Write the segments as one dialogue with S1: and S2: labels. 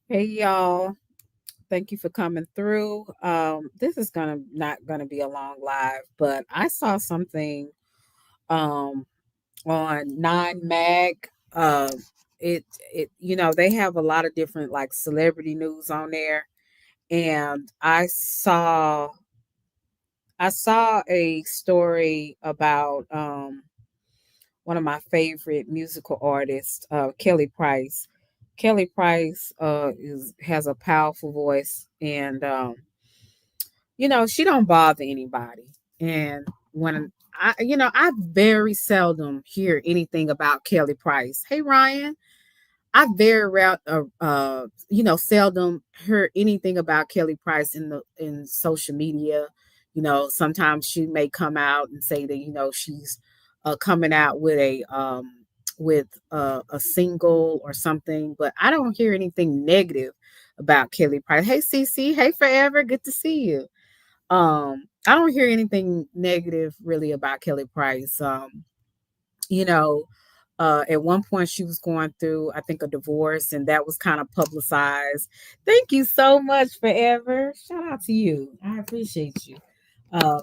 S1: Hey y'all, thank you for coming through. This is gonna not gonna be a long live, but I saw something um on Nine Mag. They have a lot of different like celebrity news on there, and I saw a story about one of my favorite musical artists, Kelly Price. Kelly Price has a powerful voice, and she don't bother anybody. And when I very seldom hear anything about Kelly Price. Hey Ryan, I very seldom heard anything about Kelly Price in social media. Sometimes she may come out and say that she's coming out with a single or something, but I don't hear anything negative about Kelly Price. Hey CC, hey Forever, good to see you. I don't hear anything negative really about Kelly Price. You know, at one point she was going through, I think, a divorce, and that was kind of publicized. Thank you so much, Forever. Shout out to you. I appreciate you.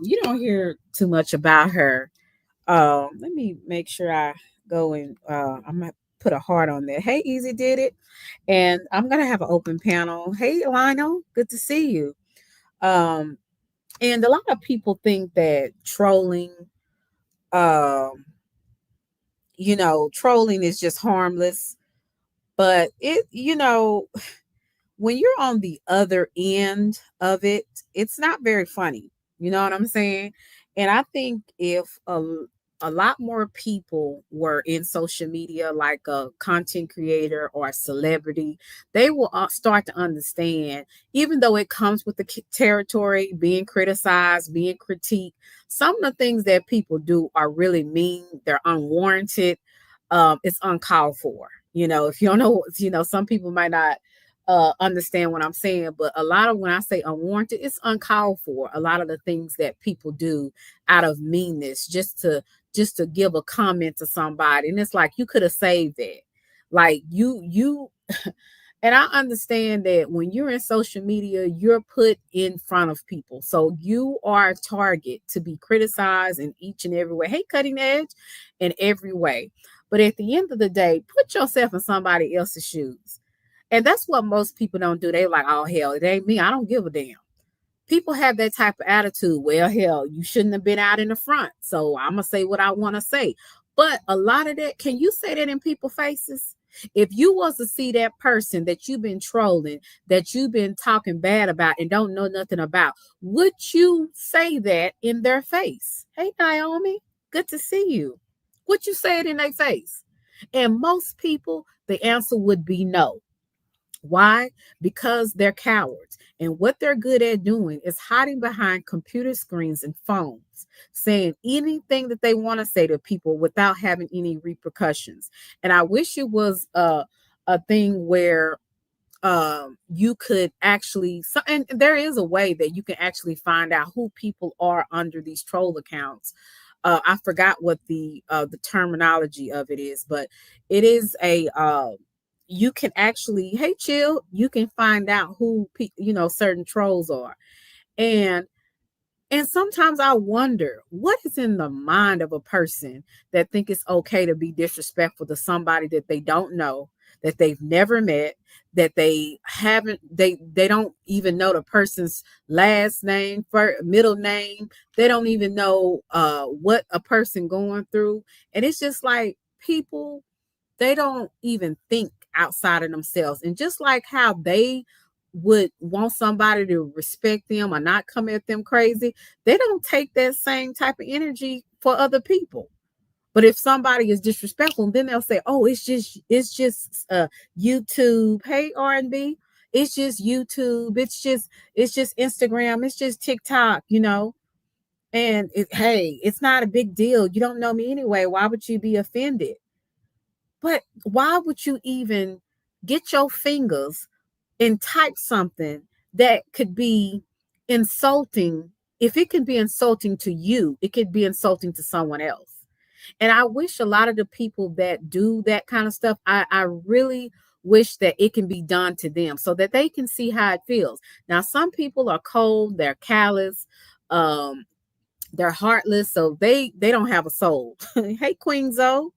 S1: You don't hear too much about her. Let me make sure I go and I'm gonna put a heart on there. Hey, Easy did it, and I'm gonna have an open panel. Hey, Lionel, good to see you. Um, and a lot of people think that um, trolling is just harmless, but when you're on the other end of it, it's not very funny. You know what I'm saying? And I think if a lot more people were in social media, like a content creator or a celebrity, they will start to understand, even though it comes with the territory, being criticized, being critiqued, some of the things that people do are really mean, they're unwarranted, it's uncalled for. If you don't know, some people might not understand what I'm saying, but a lot of when I say unwarranted, it's uncalled for. A lot of the things that people do out of meanness, just to give a comment to somebody, and it's like you could have saved that. Like you and I understand that when you're in social media, you're put in front of people. So you are a target to be criticized in each and every way. Hey, cutting edge in every way. But at the end of the day, put yourself in somebody else's shoes. And that's what most people don't do. They like, oh hell, it ain't me. I don't give a damn. People have that type of attitude. Well, hell, you shouldn't have been out in the front. So I'm gonna say what I want to say. But a lot of that, can you say that in people's faces? If you was to see that person that you've been trolling, that you've been talking bad about and don't know nothing about, would you say that in their face? Hey, Naomi, good to see you. Would you say it in their face? And most people, the answer would be no. Why? Because they're cowards. And what they're good at doing is hiding behind computer screens and phones, saying anything that they want to say to people without having any repercussions. And I wish it was a thing where you could actually and there is a way that you can actually find out who people are under these troll accounts. I forgot what the terminology of it is, but it is a you can actually, hey chill, you can find out who certain trolls are. and and sometimes I wonder what is in the mind of a person that think it's okay to be disrespectful to somebody that they don't know, that they've never met, that they don't even know the person's last name, middle name. They don't even know what a person going through. And it's just like people, they don't even think outside of themselves. And just like how they would want somebody to respect them or not come at them crazy, they don't take that same type of energy for other people. But if somebody is disrespectful, then they'll say, "Oh, it's just YouTube. Hey, R&B, it's just YouTube. It's just Instagram. It's just TikTok. And hey, it's not a big deal. You don't know me anyway. Why would you be offended?" But why would you even get your fingers and type something that could be insulting? If it can be insulting to you, it could be insulting to someone else. And I wish a lot of the people that do that kind of stuff, I really wish that it can be done to them so that they can see how it feels. Now, some people are cold, they're callous, um, they're heartless, so they don't have a soul. Hey, Queen Zoe,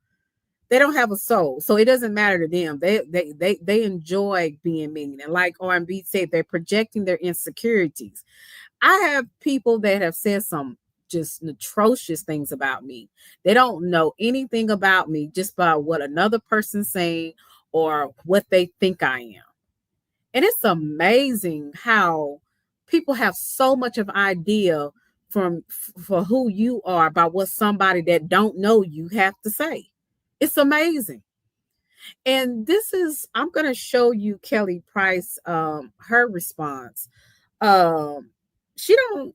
S1: they don't have a soul, so it doesn't matter to them. They enjoy being mean, and like R&B said, they're projecting their insecurities. I have people that have said some just atrocious things about me. They don't know anything about me just by what another person's saying or what they think I am. And it's amazing how people have so much of idea for who you are by what somebody that don't know you have to say. It's amazing. And this is I'm going to show you Kelly Price her response. um she don't,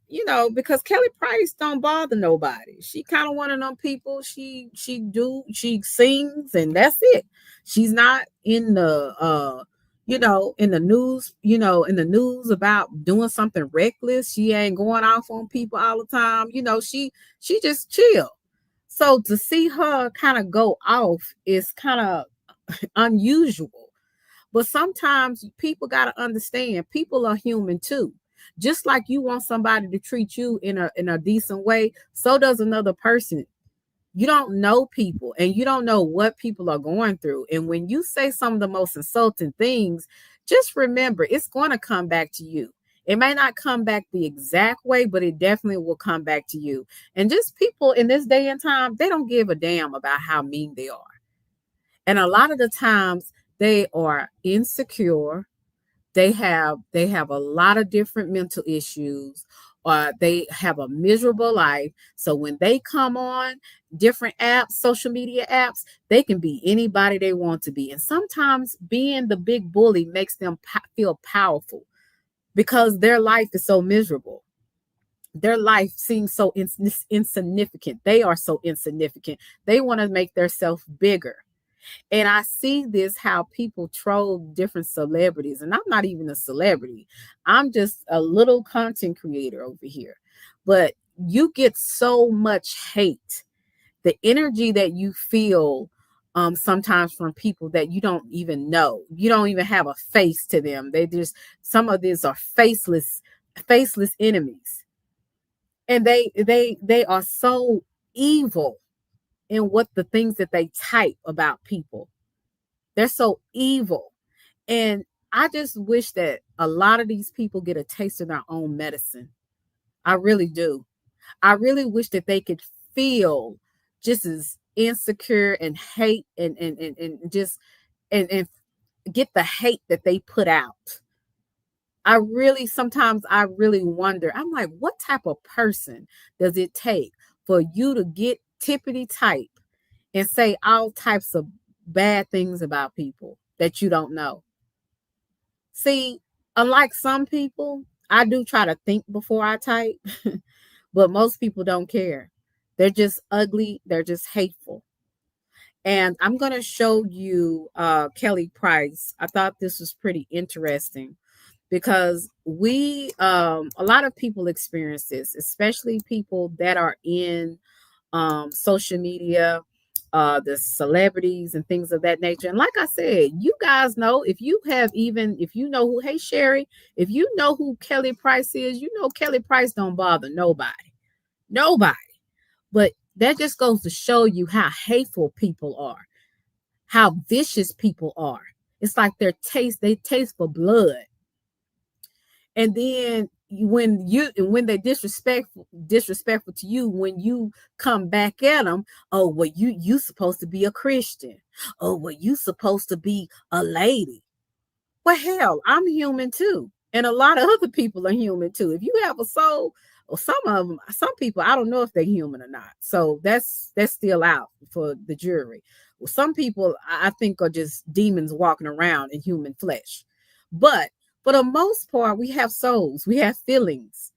S1: because Kelly Price don't bother nobody. She kind of one of them people. She sings and that's it. She's not in the in the news, in the news about doing something reckless. She ain't going off on people all the time. She just chill. So to see her kind of go off is kind of unusual. But sometimes people got to understand people are human too. Just like you want somebody to treat you in a decent way, so does another person. You don't know people and you don't know what people are going through. And when you say some of the most insulting things, just remember it's going to come back to you. It may not come back the exact way, but it definitely will come back to you. And just people in this day and time, they don't give a damn about how mean they are. And a lot of the times they are insecure. They have a lot of different mental issues, or they have a miserable life. So when they come on different apps, social media apps, they can be anybody they want to be. And sometimes being the big bully makes them feel powerful because their life is so miserable. Their life seems so insignificant. They are so insignificant. They want to make themselves bigger. And I see this how people troll different celebrities. And I'm not even a celebrity. I'm just a little content creator over here. But you get so much hate. The energy that you feel sometimes from people that you don't even know. You don't even have a face to them. They just some of these are faceless enemies. And they are so evil in what the things that they type about people. They're so evil. And I just wish that a lot of these people get a taste of their own medicine. I really do. I really wish that they could feel just as insecure and hate and just and get the hate that they put out. I really wonder. I'm like, what type of person does it take for you to get tippity type and say all types of bad things about people that you don't know? See, unlike some people, I do try to think before I type, but most people don't care. They're just ugly, they're just hateful. And I'm going to show you Kelly Price. I thought this was pretty interesting because a lot of people experience this, especially people that are in social media, the celebrities and things of that nature. And like I said, you guys know, if you know who, hey Sherry, if you know who Kelly Price is, you know Kelly Price don't bother nobody. But that just goes to show you how hateful people are, how vicious people are. It's like they taste for blood. And then when they disrespectful to you, when you come back at them, oh well, you supposed to be a Christian. Oh well, you supposed to be a lady. Well, hell, I'm human too, and a lot of other people are human too. If you have a soul, or some people, I don't know if they're human or not. So that's still out for the jury. Well, some people I think are just demons walking around in human flesh, but for the most part, we have souls, we have feelings.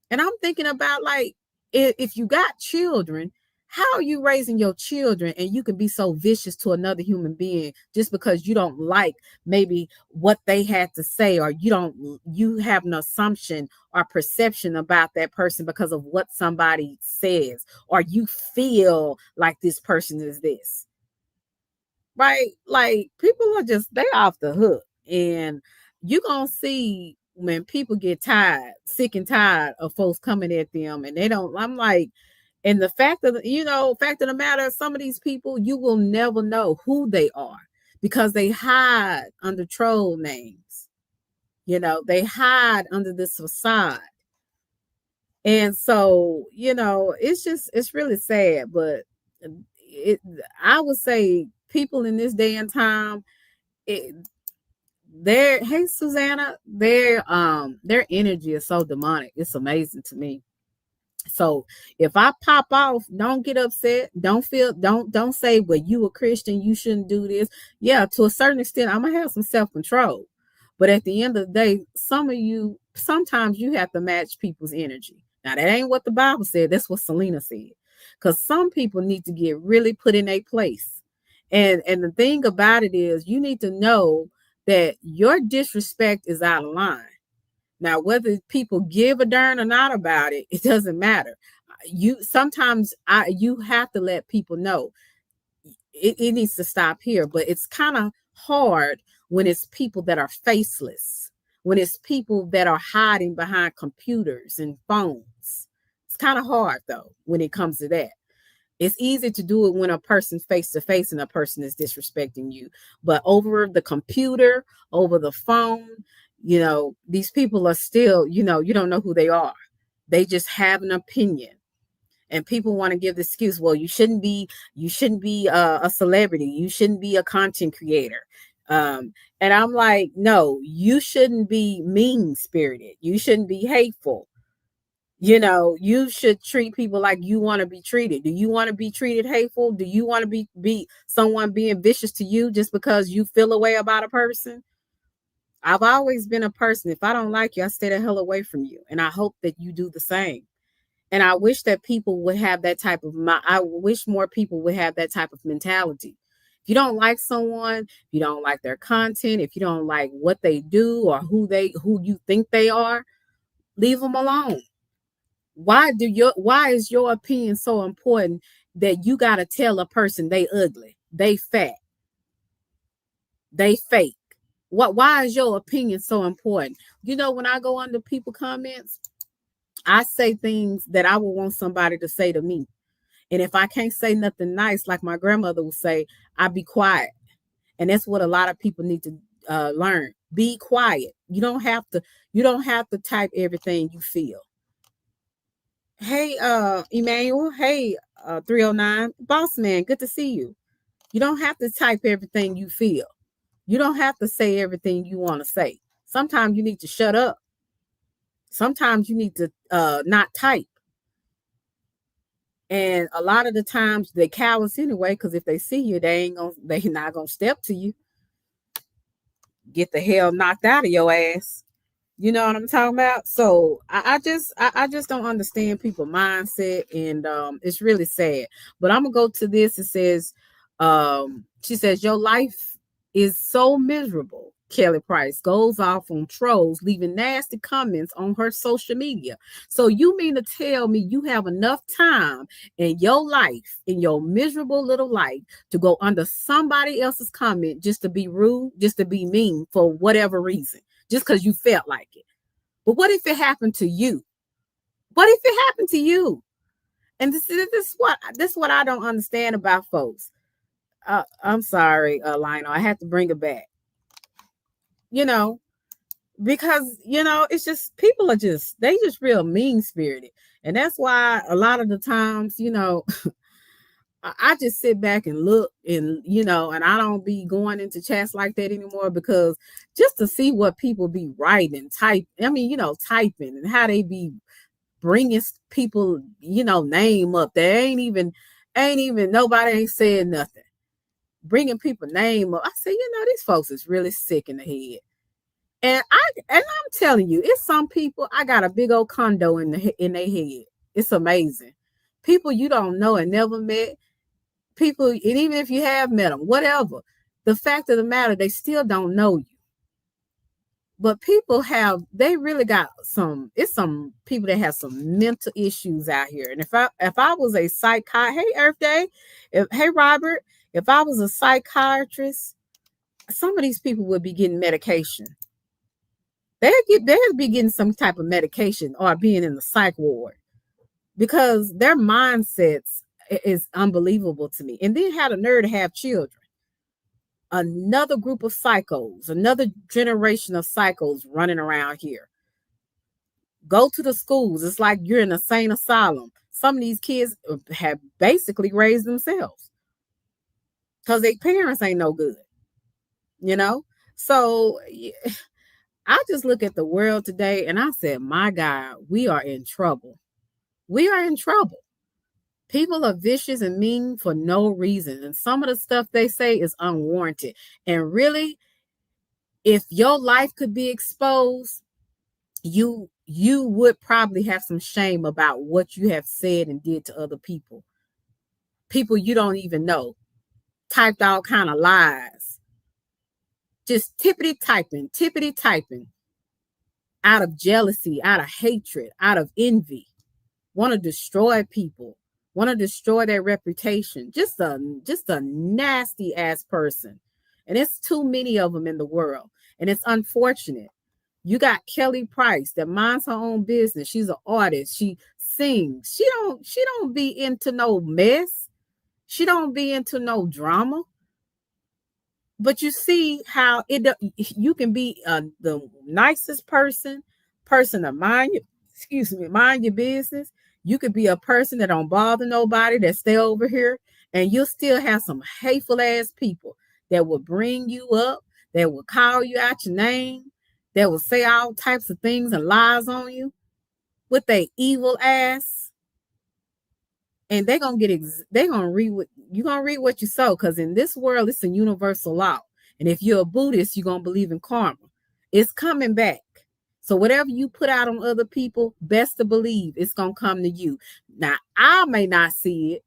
S1: And I'm thinking about, like, if you got children, How are you raising your children and you can be so vicious to another human being just because you don't like maybe what they had to say, or you have an assumption or perception about that person because of what somebody says, or you feel like this person is this, right? Like people are just they off the hook. And you gonna see when people get tired, sick and tired of folks coming at them and they don't, I'm like, and the fact of the matter, some of these people, you will never know who they are because they hide under troll names. They hide under this facade. And so, it's really sad, but it, I would say people in this day and time, it, hey Susanna, their energy is so demonic. It's amazing to me. So if I pop off, don't get upset. Don't say, well, you a Christian, you shouldn't do this. Yeah, to a certain extent, I'm gonna have some self-control. But at the end of the day, sometimes you have to match people's energy. Now that ain't what the Bible said. That's what Selena said. Because some people need to get really put in a place. And the thing about it is you need to know that your disrespect is out of line. Now, whether people give a darn or not about it, it doesn't matter. You have to let people know it needs to stop here. But it's kind of hard when it's people that are faceless, when it's people that are hiding behind computers and phones. It's kind of hard though when it comes to that. It's easy to do it when a person's face to face and a person is disrespecting you. But over the computer, over the phone, these people are still, you don't know who they are. They just have an opinion. And people want to give the excuse, well, you shouldn't be a celebrity. You shouldn't be a content creator. And I'm like, no, you shouldn't be mean spirited. You shouldn't be hateful. You should treat people like you want to be treated. Do you want to be treated hateful? Do you want to be someone being vicious to you just because you feel a way about a person? I've always been a person. If I don't like you, I stay the hell away from you. And I hope that you do the same. And I wish that people would have that type of I wish more people would have that type of mentality. If you don't like someone, if you don't like their content, if you don't like what they do or who you think they are, leave them alone. Why is your opinion so important that you got to tell a person they ugly, they fat, they fake? Why is your opinion so important? When I go under people comments, I say things that I would want somebody to say to me. And if I can't say nothing nice, like my grandmother would say, I be quiet. And that's what a lot of people need to learn. Be quiet. You don't have to type everything you feel. Hey, Emmanuel. Hey, 309. Boss man, good to see you. You don't have to type everything you feel. You don't have to say everything you want to say. Sometimes you need to shut up. Sometimes you need to not type. And a lot of the times they cowards anyway, because if they see you, they're not gonna step to you. Get the hell knocked out of your ass. You know what I'm talking about? So I just don't understand people's mindset, and it's really sad. But I'm gonna go to this. It says, she says, your life is so miserable. Kelly Price goes off on trolls, leaving nasty comments on her social media. So you mean to tell me you have enough time in your life, in your miserable little life, to go under somebody else's comment just to be rude, just to be mean for whatever reason, just because you felt like it? But what if it happened to you? What if it happened to you? And this is what I don't understand about folks. I'm sorry, Lionel. I had to bring it back. You know, because it's just people are just real mean spirited, and that's why a lot of the times, I just sit back and look, and and I don't be going into chats like that anymore, because just to see what people be writing, typing, and how they be bringing people, name up. They ain't even nobody ain't saying nothing. Bringing people name up. I say, these folks is really sick in the head. And I'm telling you, it's some people. I got a big old condo in their head. It's amazing. people you don't know and never met, people, and even if you have met them, whatever, the fact of the matter, they still don't know you. But people they really got some people that have some mental issues out here. And if I was a psychiatrist, hey Earth Day, hey Robert, if I was a psychiatrist, some of these people would be getting medication. They'd be getting some type of medication or being in the psych ward, because their mindsets is unbelievable to me. And then had a nerve to have children. Another group of psychos, another generation of psychos running around here. Go to the schools. It's like you're in a insane asylum. Some of these kids have basically raised themselves because their parents ain't no good, you know? So I just look at the world today and I said, my God, we are in trouble. We are in trouble. People are vicious and mean for no reason. And some of the stuff they say is unwarranted. And really, if your life could be exposed, you would probably have some shame about what you have said and did to other people. People you don't even know. Typed all kind of lies. Just tippity typing. Out of jealousy, out of hatred, out of envy. Want to destroy people. Want to destroy their reputation. Just a nasty ass person. And it's too many of them in the world. And it's unfortunate. You got Kelly Price that minds her own business. She's an artist. She sings. She don't be into no mess. She don't be into no drama. But you see how you can be the nicest person to mind your business. You could be a person that don't bother nobody, that stay over here, and you'll still have some hateful ass people that will bring you up, that will call you out your name, that will say all types of things and lies on you with their evil ass. And they're gonna read what you sow, because in this world it's a universal law. And if you're a Buddhist, you're gonna believe in karma. It's coming back. So whatever you put out on other people, best to believe it's going to come to you. Now, I may not see it.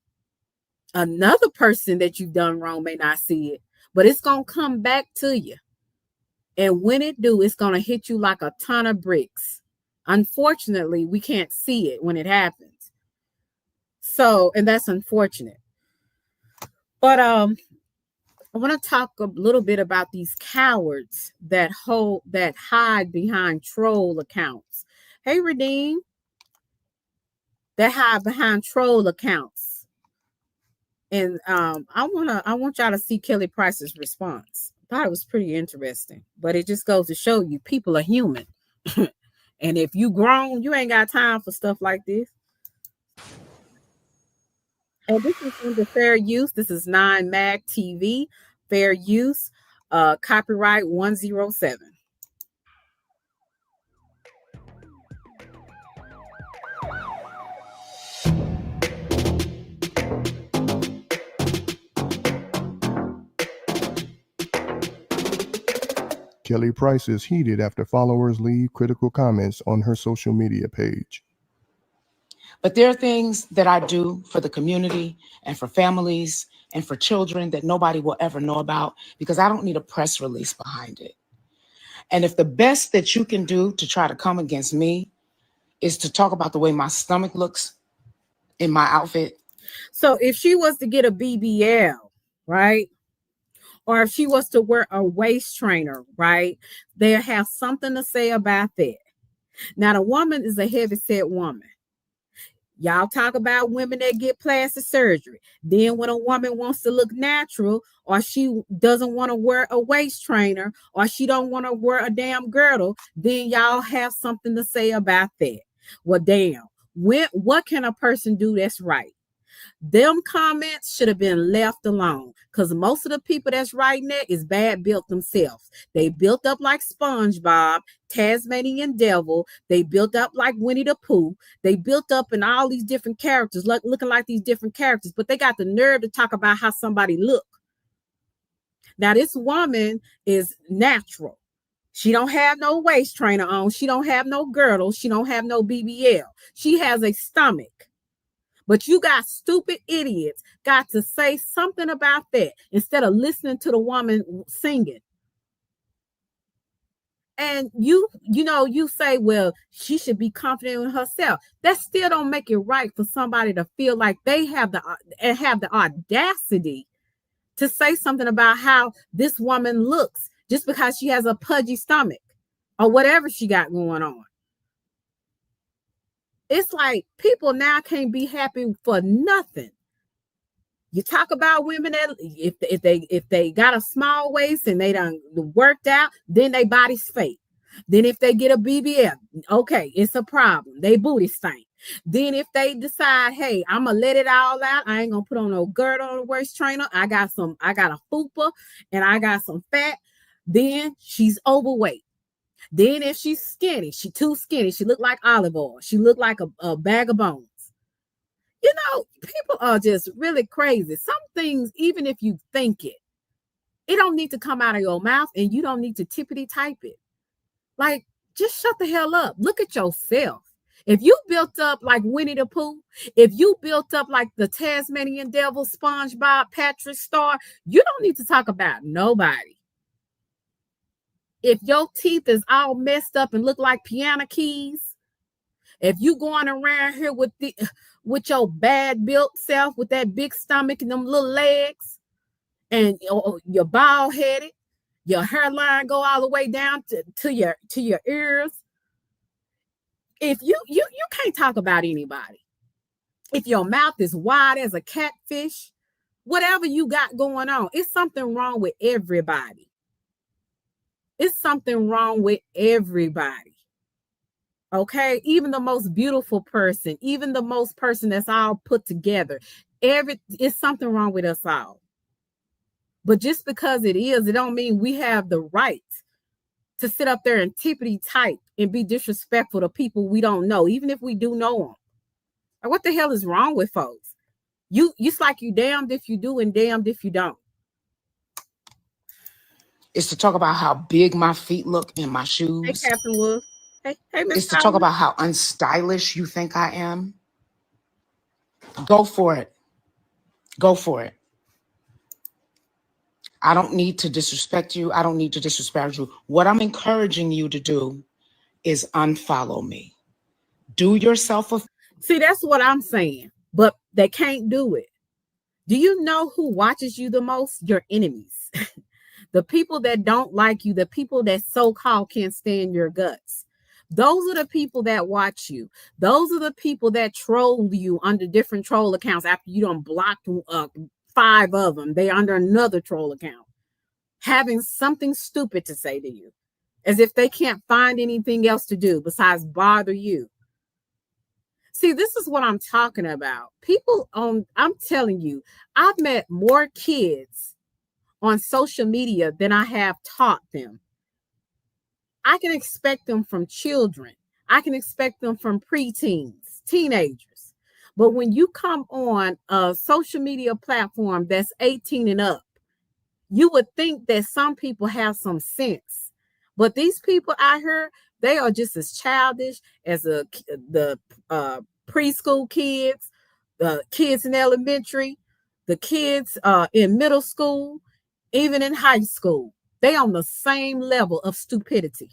S1: Another person that you've done wrong may not see it, but it's going to come back to you. And when it do, it's going to hit you like a ton of bricks. Unfortunately, we can't see it when it happens. So, and that's unfortunate. But I want to talk a little bit about these cowards that hide behind troll accounts. Hey, Redeem, that hide behind troll accounts. And I want y'all to see Kelly Price's response. I thought it was pretty interesting, but it just goes to show you people are human. And if you grown, you ain't got time for stuff like this. And this is under fair use. This is 9 Mag TV, fair use, copyright 107.
S2: Kelly Price is heated after followers leave critical comments on her social media page.
S3: But there are things that I do for the community and for families and for children that nobody will ever know about, because I don't need a press release behind it. And if the best that you can do to try to come against me is to talk about the way my stomach looks in my outfit.
S1: So if she was to get a BBL, right? Or if she was to wear a waist trainer, right? They'll have something to say about that. Now, the woman is a heavy-set woman. Y'all talk about women that get plastic surgery. Then when a woman wants to look natural, or she doesn't want to wear a waist trainer, or she don't want to wear a damn girdle, then y'all have something to say about that. Well, damn, what can a person do that's right? Them comments should have been left alone, because most of the people that's writing that is bad built themselves. They built up like SpongeBob, Tasmanian Devil. They built up like Winnie the Pooh. They built up in all these different characters, looking like these different characters, but they got the nerve to talk about how somebody look. Now, this woman is natural. She don't have no waist trainer on. She don't have no girdle. She don't have no BBL. She has a stomach. But you got stupid idiots got to say something about that instead of listening to the woman singing. And you say, well, she should be confident in herself. That still don't make it right for somebody to feel like they have the audacity to say something about how this woman looks just because she has a pudgy stomach or whatever she got going on. It's like people now can't be happy for nothing. You talk about women that if they got a small waist and they done worked out, then they body's fake. Then if they get a BBL, okay, it's a problem. They booty stink. Then if they decide, hey, I'm gonna let it all out, I ain't gonna put on no girdle or waist trainer. I got a fupa and I got some fat. Then she's overweight. Then if she's skinny, she too skinny. She look like olive oil. She look like a bag of bones. You know, people are just really crazy. Some things, even if you think it don't need to come out of your mouth, and you don't need to tippity type it. Like, just shut the hell up. Look at yourself. If you built up like Winnie the Pooh, if you built up like the Tasmanian Devil, SpongeBob, Patrick Star, you don't need to talk about nobody. If your teeth is all messed up and look like piano keys, if you going around here with your bad built self, with that big stomach and them little legs, and you're bald headed, your hairline go all the way down to your ears. If you can't talk about anybody. If your mouth is wide as a catfish, whatever you got going on, it's something wrong with everybody. It's something wrong with everybody. Okay, even the most beautiful person, even the most person that's all put together, it's something wrong with us all. But just because it is, it don't mean we have the right to sit up there and tippity type and be disrespectful to people we don't know, even if we do know them. Like, what the hell is wrong with folks? It's like you damned if you do and damned if you don't.
S3: It's to talk about how big my feet look in my shoes.
S1: Hey, Captain Wolf. Hey, Miss.
S3: It's to talk about how unstylish you think I am. Go for it. Go for it. I don't need to disrespect you. I don't need to disrespect you. What I'm encouraging you to do is unfollow me. Do yourself a...
S1: See, that's what I'm saying, but they can't do it. Do you know who watches you the most? Your enemies. The people that don't like you, the people that so-called can't stand your guts. Those are the people that watch you. Those are the people that troll you under different troll accounts after you done blocked 5 of them. They're under another troll account, having something stupid to say to you, as if they can't find anything else to do besides bother you. See, this is what I'm talking about. People I'm telling you, I've met more kids on social media than I have taught them. I can expect them from children. I can expect them from preteens, teenagers. But when you come on a social media platform that's 18 and up, you would think that some people have some sense. But these people out here, they are just as childish as the preschool kids, the kids in elementary, the kids in middle school, even in high school. They on the same level of stupidity.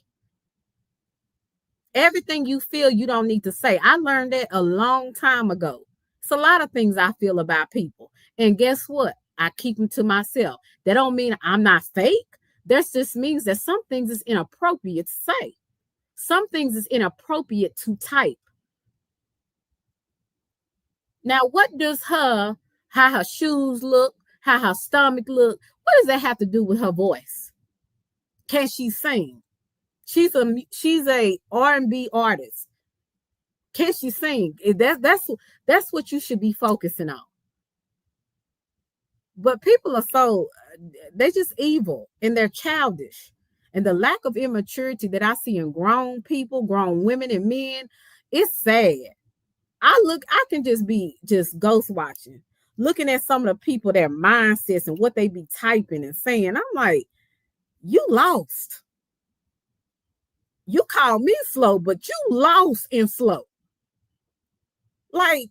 S1: Everything you feel, you don't need to say. I learned that a long time ago. It's a lot of things I feel about people. And guess what? I keep them to myself. That don't mean I'm not fake. That just means that some things is inappropriate to say. Some things is inappropriate to type. Now, what does how her shoes look, how her stomach look, what does that have to do with her voice? Can she sing? She's a R&B artist. Can she sing? That's what you should be focusing on. But people are they're just evil and they're childish. And the lack of immaturity that I see in grown people, grown women and men, it's sad. I can just be ghost watching, looking at some of the people, their mindsets and what they be typing and saying. I'm like, you lost. You call me slow, but you lost and slow. Like,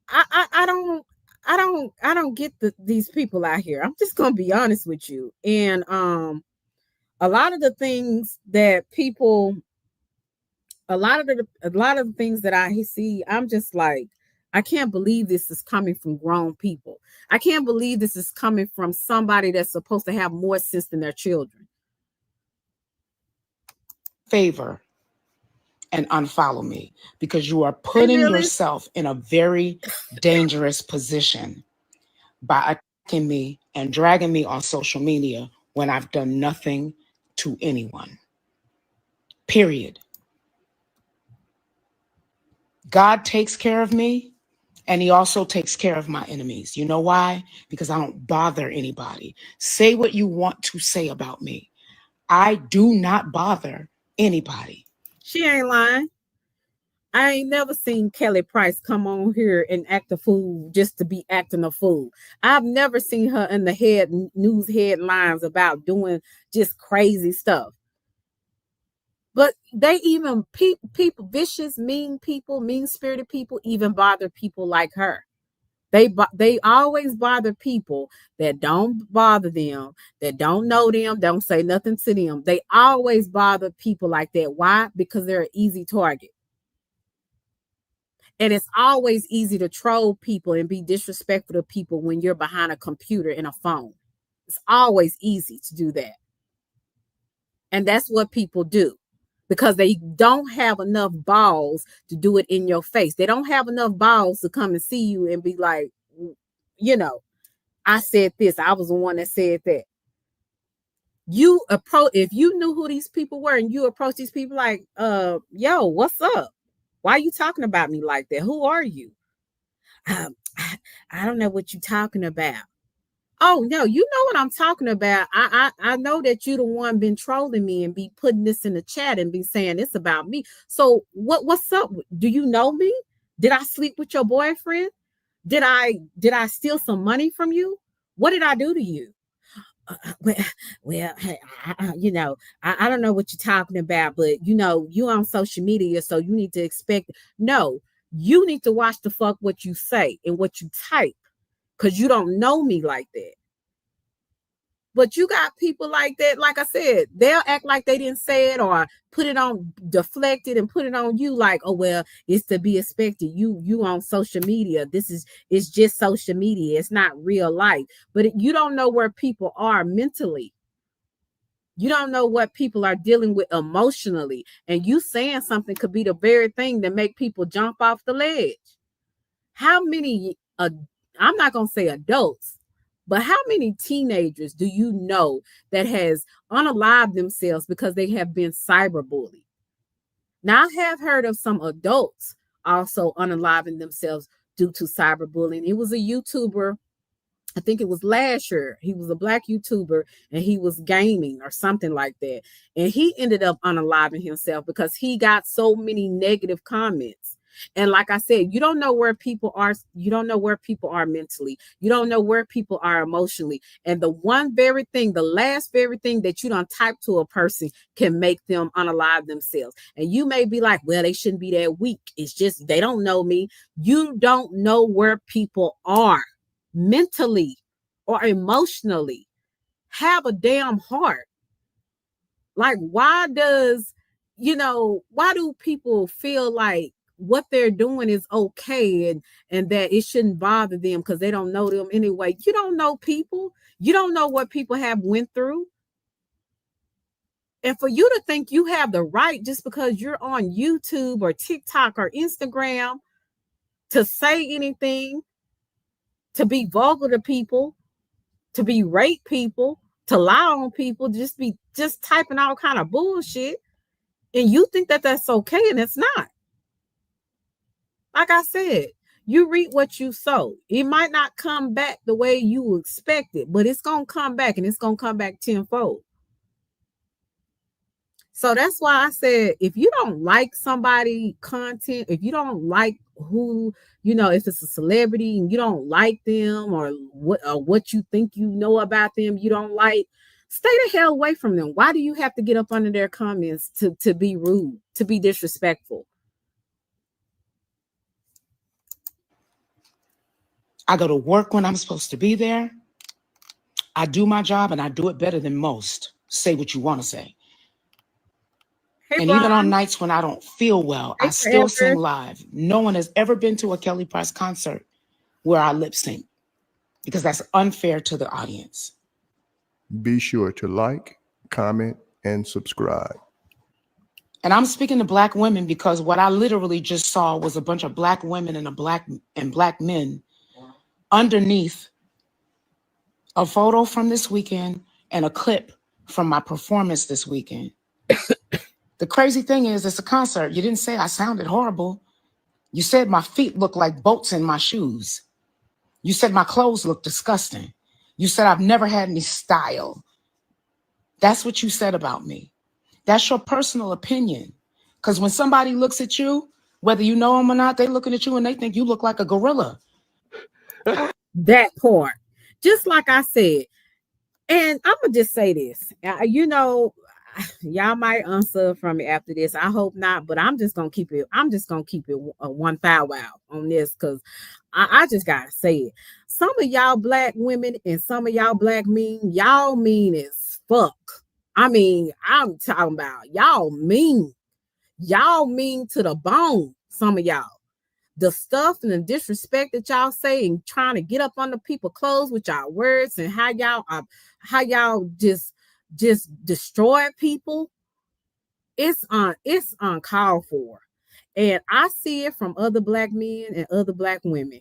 S1: I don't get these people out here. I'm just gonna be honest with you. And a lot of the things that people, a lot of the things that I see, I'm just like, I can't believe this is coming from grown people. I can't believe this is coming from somebody that's supposed to have more sense than their children.
S3: Favor and unfollow me, because you are putting yourself in a very dangerous position by attacking me and dragging me on social media when I've done nothing to anyone. Period. God takes care of me, and he also takes care of my enemies. You know why? Because I don't bother anybody. Say what you want to say about me. I do not bother anybody.
S1: She ain't lying. I ain't never seen Kelly Price come on here and act a fool just to be acting a fool. I've never seen her in the news headlines about doing just crazy stuff. But they even people, vicious, mean people, mean-spirited people, even bother people like her. They always bother people that don't bother them, that don't know them, don't say nothing to them. They always bother people like that. Why? Because they're an easy target. And it's always easy to troll people and be disrespectful to people when you're behind a computer and a phone. It's always easy to do that. And that's what people do, because they don't have enough balls to do it in your face. They don't have enough balls to come and see you and be like, you know, I said this. I was the one that said that. If you knew who these people were and you approach these people like, yo, what's up? Why are you talking about me like that? Who are you? I don't know what you're talking about. Oh no, you know what I'm talking about. I know that you the one been trolling me and be putting this in the chat and be saying it's about me. So what's up? Do you know me? Did I sleep with your boyfriend? Did I steal some money from you? What did I do to you? Well, hey, you know, I don't know what you're talking about, but you know, you on social media, so you need to expect. No, you need to watch the fuck what you say and what you type, because you don't know me like that. But you got people like that, like I said, they'll act like they didn't say it or put it on, deflect it and put it on you like, oh, well, it's to be expected. You on social media. It's just social media. It's not real life. But you don't know where people are mentally. You don't know what people are dealing with emotionally. And you saying something could be the very thing that make people jump off the ledge. How many, I'm not going to say adults, but how many teenagers do you know that has unalived themselves because they have been cyberbullied? Now, I have heard of some adults also unaliving themselves due to cyberbullying. It was a YouTuber, I think it was last year. He was a Black YouTuber and he was gaming or something like that. And he ended up unaliving himself because he got so many negative comments. And like I said, you don't know where people are. You don't know where people are mentally. You don't know where people are emotionally. And the last very thing that you don't type to a person can make them unalive themselves. And you may be like, well, they shouldn't be that weak. It's just, they don't know me. You don't know where people are mentally or emotionally. Have a damn heart. Like, why do people feel like what they're doing is okay and that it shouldn't bother them because they don't know them anyway? You don't know people. You don't know what people have went through. And for you to think you have the right just because you're on YouTube or TikTok or Instagram to say anything, to be vulgar to people, to be rape people, to lie on people, just typing all kind of bullshit, and you think that that's okay, and it's not. Like I said, you reap what you sow. It might not come back the way you expect it, but it's gonna come back, and it's gonna come back tenfold. So that's why I said, if you don't like somebody content, if you don't like who, if it's a celebrity and you don't like them or what you think you know about them, you don't like, stay the hell away from them. Why do you have to get up under their comments to be rude, to be disrespectful?
S3: I go to work when I'm supposed to be there. I do my job and I do it better than most. Say what you want to say.
S1: Hey,
S3: And
S1: Ron.
S3: even on nights when I don't feel well,
S1: Hey,
S3: I still sing
S1: Forever.
S3: live. No one has ever been to a Kelly Price concert where I lip sync, because that's unfair to the audience.
S2: Be sure to like, comment, and subscribe.
S3: And I'm speaking to Black women because what I literally just saw was a bunch of Black women and Black men underneath a photo from this weekend and a clip from my performance this weekend. The crazy thing is, it's a concert. You didn't say I sounded horrible. You said my feet look like boats in my shoes. You said my clothes look disgusting. You said I've never had any style. That's what you said about me. That's your personal opinion. Because when somebody looks at you, whether you know them or not, they looking at you and they think you look like a gorilla.
S1: That part. Just like I said. And I'm going to just say this. You know, y'all might unsub from me after this. I hope not, but I'm just going to keep it. I'm just going to keep it one thou wow on this, because I just got to say it. Some of y'all Black women and some of y'all Black men, y'all mean as fuck. I mean, I'm talking about y'all mean. Y'all mean to the bone, some of y'all. The stuff and the disrespect that y'all say and trying to get up under people's clothes with y'all words, and how y'all just destroy people. It's uncalled for. And I see it from other Black men and other Black women.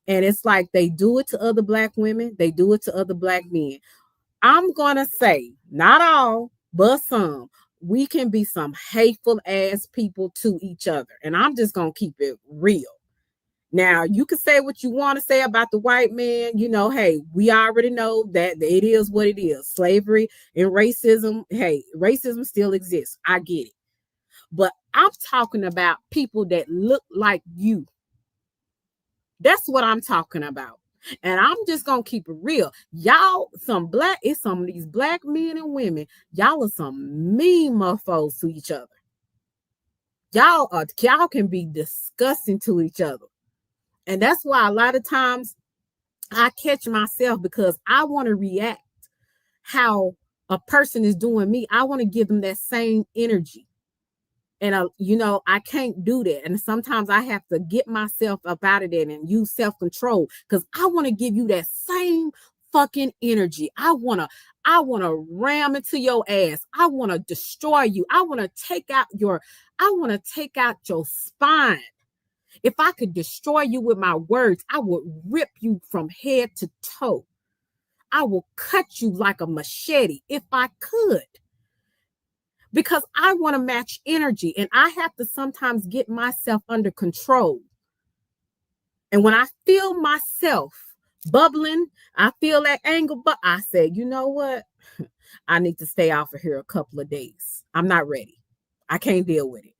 S1: And it's like they do it to other Black women, they do it to other Black men. I'm gonna say, not all, but some. We can be some hateful ass people to each other. And I'm just gonna keep it real. Now, you can say what you want to say about the white man. You know, hey, we already know that it is what it is. Slavery and racism, hey, racism still exists. I get it. But I'm talking about people that look like you. That's what I'm talking about. And I'm just gonna keep it real. Y'all, some of these Black men and women, y'all are some mean mofos to each other. Y'all can be disgusting to each other. And that's why a lot of times I catch myself, because I want to react how a person is doing me. I want to give them that same energy. And, you know, I can't do that. And sometimes I have to get myself up out of that and use self-control, because I want to give you that same fucking energy. I want to ram into your ass. I want to destroy you. I want to take out your spine. If I could destroy you with my words, I would rip you from head to toe. I will cut you like a machete if I could. Because I want to match energy, and I have to sometimes get myself under control. And when I feel myself bubbling, I feel that anger, but I say, you know what? I need to stay off of here a couple of days. I'm not ready. I can't deal with it.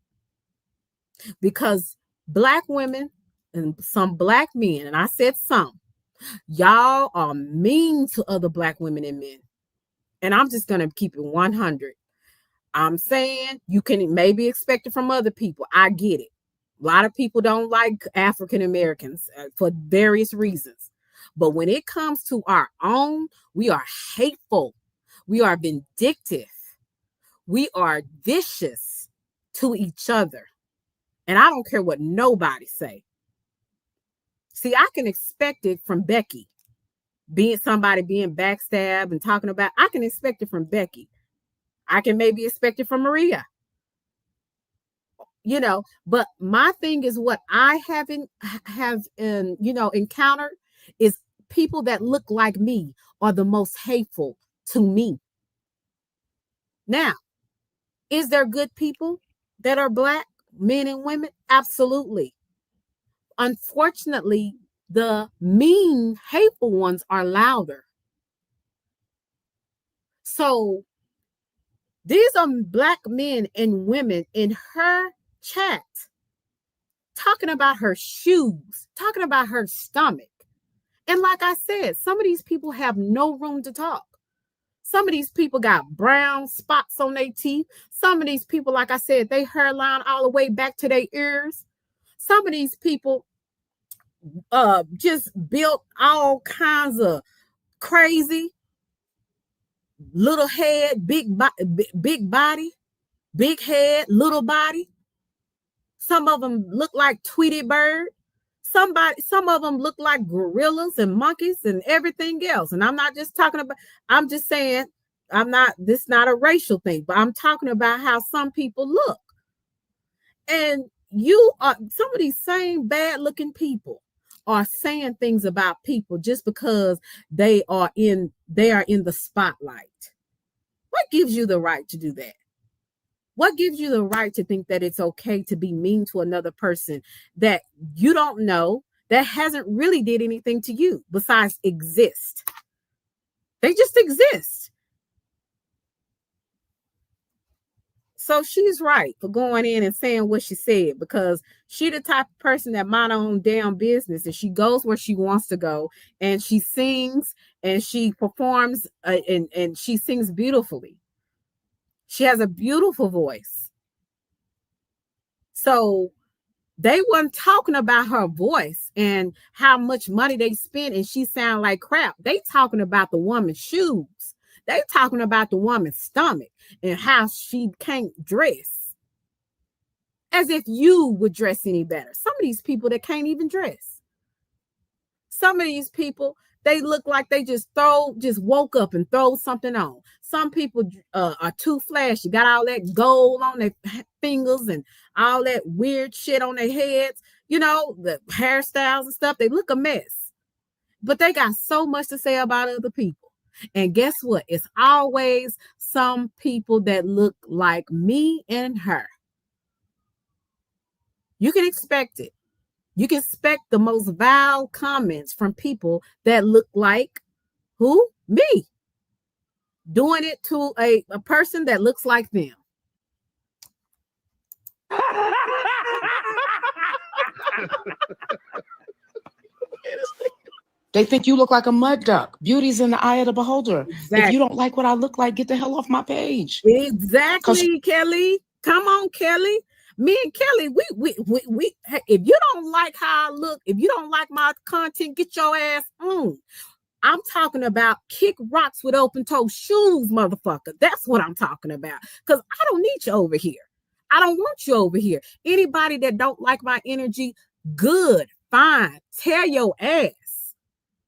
S1: Because Black women and some Black men, and I said some, y'all are mean to other Black women and men. And I'm just going to keep it 100. I'm saying you can maybe expect it from other people. I get it. A lot of people don't like African Americans for various reasons. But when it comes to our own, we are hateful. We are vindictive. We are vicious to each other. And I don't care what nobody say. See, I can expect it from Becky. Being backstabbed and talking about, I can expect it from Becky. I can maybe expect it from Maria. You know, but my thing is, what I have encountered is people that look like me are the most hateful to me. Now, is there good people that are Black men and women? Absolutely. Unfortunately, the mean, hateful ones are louder. So these are Black men and women in her chat talking about her shoes, talking about her stomach. And like I said, some of these people have no room to talk. Some of these people got brown spots on their teeth. Some of these people, like I said, they hairline all the way back to their ears. Some of these people just built all kinds of crazy little head, big body, big head, little body. Some of them look like Tweety Bird. Some of them look like gorillas and monkeys and everything else. And I'm not just talking about, I'm just saying, this is not a racial thing, but I'm talking about how some people look. And some of these same bad looking people are saying things about people just because they are in the spotlight. What gives you the right to do that? What gives you the right to think that it's okay to be mean to another person that you don't know, that hasn't really did anything to you besides exist? They just exist. So she's right for going in and saying what she said, because she the type of person that mind her own damn business, and she goes where she wants to go, and she sings and she performs and she sings beautifully. She has a beautiful voice. So they weren't talking about her voice and how much money they spent and she sound like crap. They talking about the woman's shoes. They talking about the woman's stomach and how she can't dress. As if you would dress any better. Some of these people that can't even dress. Some of these people, they look like they just woke up and throw something on. Some people are too flashy, got all that gold on their fingers and all that weird shit on their heads, the hairstyles and stuff. They look a mess, but they got so much to say about other people. And guess what? It's always some people that look like me and her. You can expect it. You can expect the most vile comments from people that look like who? Me. Doing it to a person that looks like them.
S3: They think you look like a mud duck. Beauty's in the eye of the beholder. Exactly. If you don't like what I look like, get the hell off my page.
S1: Exactly, Kelly. Come on, Kelly. Me and Kelly, we if you don't like how I look, if you don't like my content, get your ass on. I'm talking about kick rocks with open toe shoes, motherfucker. That's what I'm talking about. Because I don't need you over here. I don't want you over here. Anybody that don't like my energy, good, fine. Tear your ass.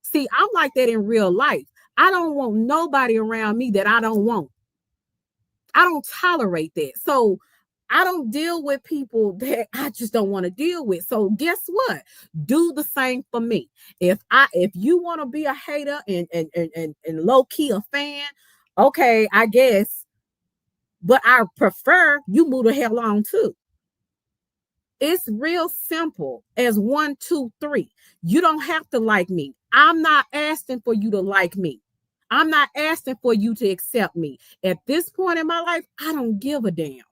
S1: See, I'm like that in real life. I don't want nobody around me that I don't want. I don't tolerate that. So I don't deal with people that I just don't want to deal with. So guess what? Do the same for me. If you want to be a hater and low key a fan, okay, I guess. But I prefer you move the hell on too. It's real simple as 1, 2, 3. You don't have to like me. I'm not asking for you to like me. I'm not asking for you to accept me. At this point in my life, I don't give a damn.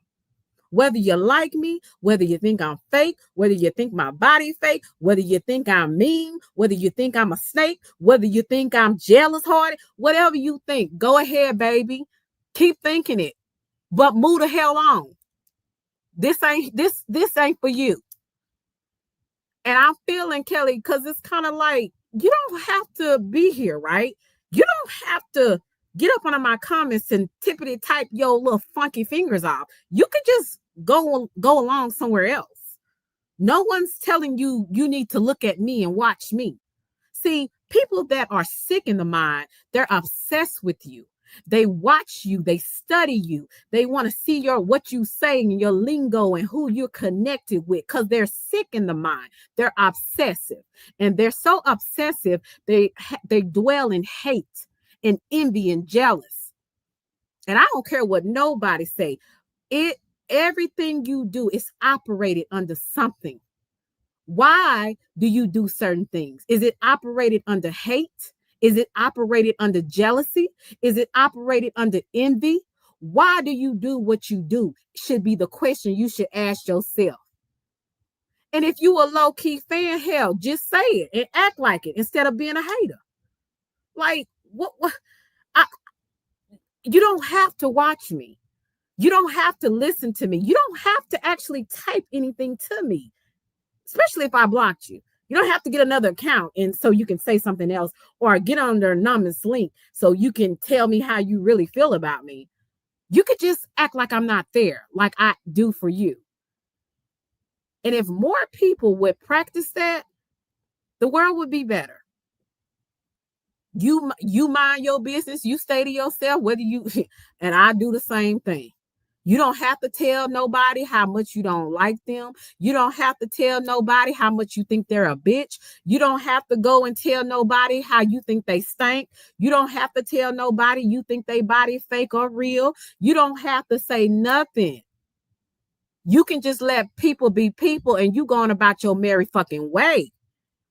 S1: Whether you like me, whether you think I'm fake, whether you think my body fake, whether you think I'm mean, whether you think I'm a snake, whether you think I'm jealous hearted, whatever you think, go ahead, baby. Keep thinking it, but move the hell on. This ain't for you. And I'm feeling, Kelly, because it's kind of like, you don't have to be here, right? You don't have to get up under my comments and tippity type your little funky fingers off. You could just go along somewhere else. No one's telling you need to look at me and watch me. See, people that are sick in the mind, they're obsessed with you. They watch you, they study you, they want to see what you say and your lingo and who you're connected with, because they're sick in the mind. They're obsessive, and they're so obsessive they dwell in hate and envy and jealous. And I don't care what nobody say. Everything you do is operated under something. Why do you do certain things? Is it operated under hate? Is it operated under jealousy? Is it operated under envy? Why do you do what you do? Should be the question you should ask yourself. And if you a low-key fan, hell, just say it and act like it instead of being a hater. Like, what you don't have to watch me. You don't have to listen to me. You don't have to actually type anything to me, especially if I blocked you. You don't have to get another account and so you can say something else, or get on their anonymous link so you can tell me how you really feel about me. You could just act like I'm not there, like I do for you. And if more people would practice that, the world would be better. You mind your business, you stay to yourself, whether you, and I do the same thing. You don't have to tell nobody how much you don't like them. You don't have to tell nobody how much you think they're a bitch. You don't have to go and tell nobody how you think they stink. You don't have to tell nobody you think they body fake or real. You don't have to say nothing. You can just let people be people and you going about your merry fucking way.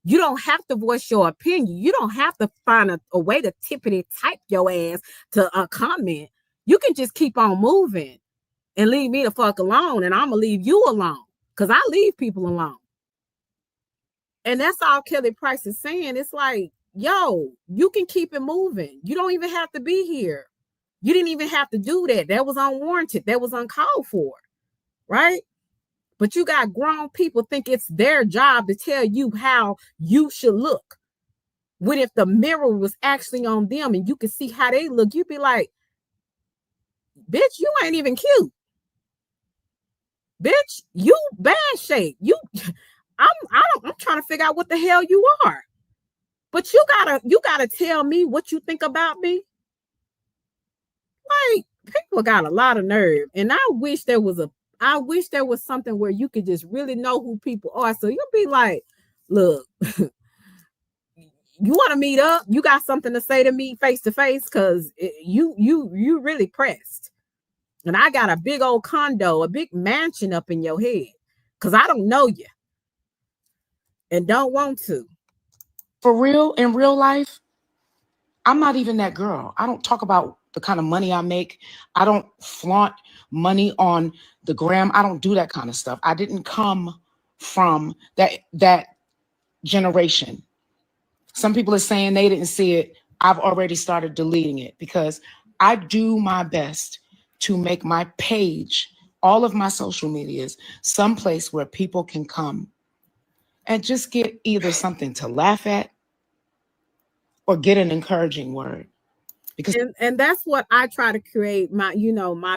S1: You don't have to voice your opinion. You don't have to find a way to tippity type your ass to a comment. You can just keep on moving and leave me the fuck alone, and I'm gonna leave you alone, because I leave people alone. And that's all Kelly Price is saying. It's like, yo, you can keep it moving. You don't even have to be here. You didn't even have to do that. That was unwarranted. That was uncalled for, right? But you got grown people think it's their job to tell you how you should look. When if the mirror was actually on them and you could see how they look, you'd be like, bitch, you ain't even cute. Bitch, you bad shape. I'm trying to figure out what the hell you are. But you gotta tell me what you think about me. Like, people got a lot of nerve. And I wish there was something where you could just really know who people are. So you'll be like, look, you want to meet up? You got something to say to me face to face? Because you really pressed. And I got a big old condo, a big mansion up in your head, because I don't know you and don't want to.
S3: For real, in real life, I'm not even that girl. I don't talk about the kind of money I make. I don't flaunt money on the gram. I don't do that kind of stuff. I didn't come from that generation. Some people are saying they didn't see it. I've already started deleting it because I do my best to make my page, all of my social medias, someplace where people can come and just get either something to laugh at or get an encouraging word. Because
S1: and that's what I try to create my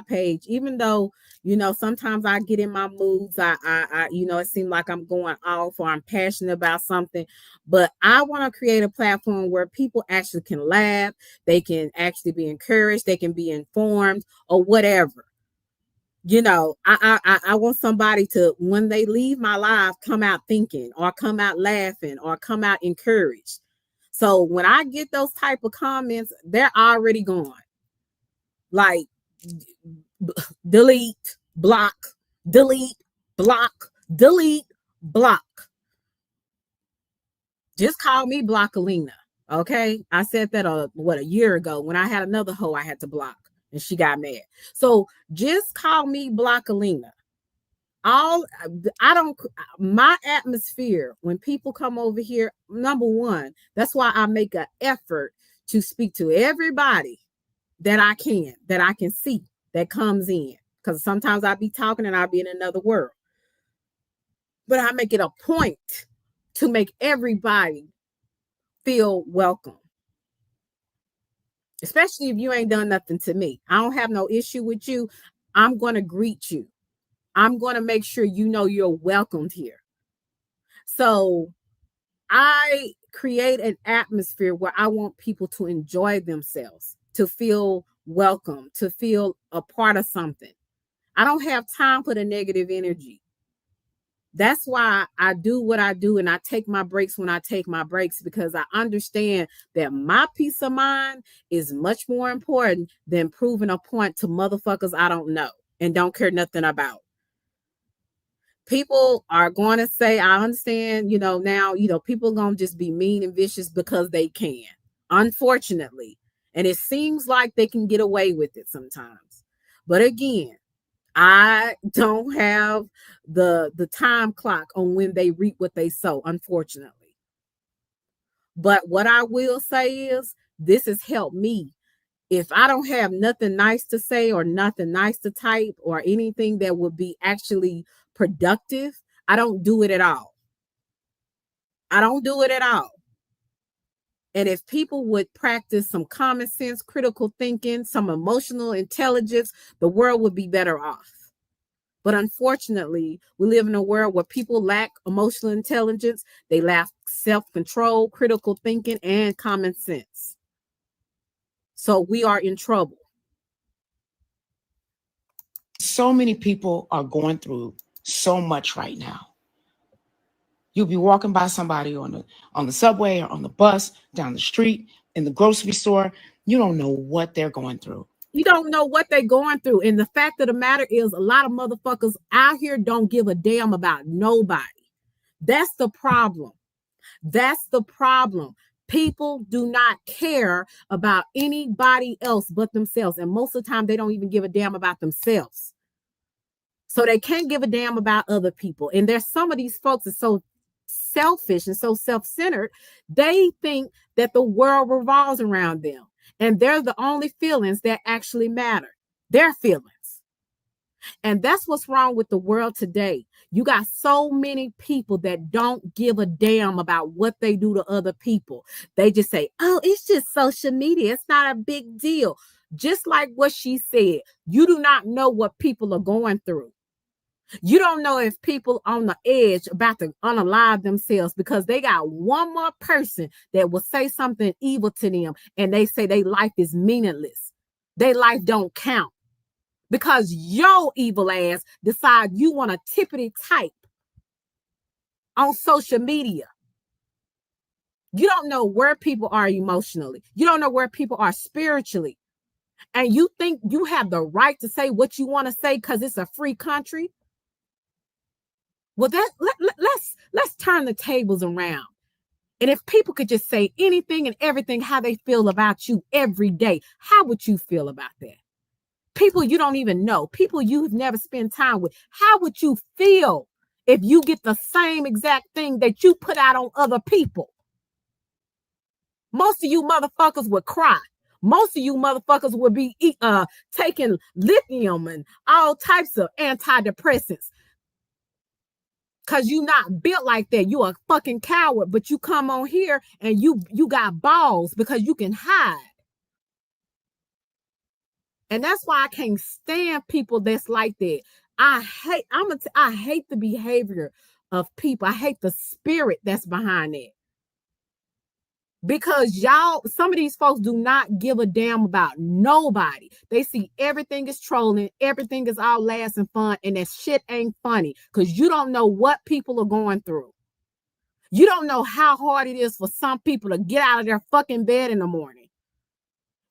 S1: page, even though sometimes I get in my moods, I it seems like I'm going off or I'm passionate about something, but I want to create a platform where people actually can laugh, they can actually be encouraged, they can be informed or whatever. I want somebody to, when they leave my life, come out thinking or come out laughing or come out encouraged. So when I get those type of comments, they're already gone. Like, delete, block, delete, block, delete, block. Just call me Blockalina, okay? I said that a year ago when I had another hoe I had to block and she got mad. So just call me Blockalina. My atmosphere when people come over here, number one, that's why I make an effort to speak to everybody that I can see that comes in, because sometimes I'll be talking and I'll be in another world, but I make it a point to make everybody feel welcome, especially if you ain't done nothing to me. I don't have no issue with you. I'm going to greet you. I'm going to make sure you know you're welcomed here. So I create an atmosphere where I want people to enjoy themselves, to feel welcome, to feel a part of something. I don't have time for the negative energy. That's why I do what I do, and I take my breaks when I take my breaks, because I understand that my peace of mind is much more important than proving a point to motherfuckers I don't know and don't care nothing about. People are going to say, I understand, now, people are going to just be mean and vicious because they can, unfortunately. And it seems like they can get away with it sometimes. But again, I don't have the time clock on when they reap what they sow, unfortunately. But what I will say is, this has helped me. If I don't have nothing nice to say or nothing nice to type or anything that would be actually productive, I don't do it at all. I don't do it at all. And if people would practice some common sense, critical thinking, some emotional intelligence, the world would be better off. But unfortunately, we live in a world where people lack emotional intelligence, they lack self-control, critical thinking, and common sense. So we are in trouble.
S3: So many people are going through so much right now. You'll be walking by somebody on the subway or on the bus, down the street, in the grocery store. You don't know what they're going through.
S1: You don't know what they're going through. And the fact of the matter is, a lot of motherfuckers out here don't give a damn about nobody. That's the problem. That's the problem. People do not care about anybody else but themselves. And most of the time, they don't even give a damn about themselves. So they can't give a damn about other people. And there's some of these folks that are so selfish and so self-centered, they think that the world revolves around them. And they're the only feelings that actually matter. Their feelings. And that's what's wrong with the world today. You got so many people that don't give a damn about what they do to other people. They just say, oh, it's just social media. It's not a big deal. Just like what she said, you do not know what people are going through. You don't know if people on the edge about to unalive themselves because they got one more person that will say something evil to them and they say their life is meaningless. Their life don't count because your evil ass decide you want to tippity type on social media. You don't know where people are emotionally. You don't know where people are spiritually. And you think you have the right to say what you want to say because it's a free country? Well, let's turn the tables around. And if people could just say anything and everything how they feel about you every day, how would you feel about that? People you don't even know, people you've never spent time with, how would you feel if you get the same exact thing that you put out on other people? Most of you motherfuckers would cry. Most of you motherfuckers would be taking lithium and all types of antidepressants. Because you not built like that. You a fucking coward, but you come on here and you got balls because you can hide. And that's why I can't stand people that's like that. I hate the behavior of people. I hate the spirit that's behind it. Because some of these folks do not give a damn about nobody. They see everything is trolling, everything is all laughs and fun, and that shit ain't funny because you don't know what people are going through. You don't know how hard it is for some people to get out of their fucking bed in the morning.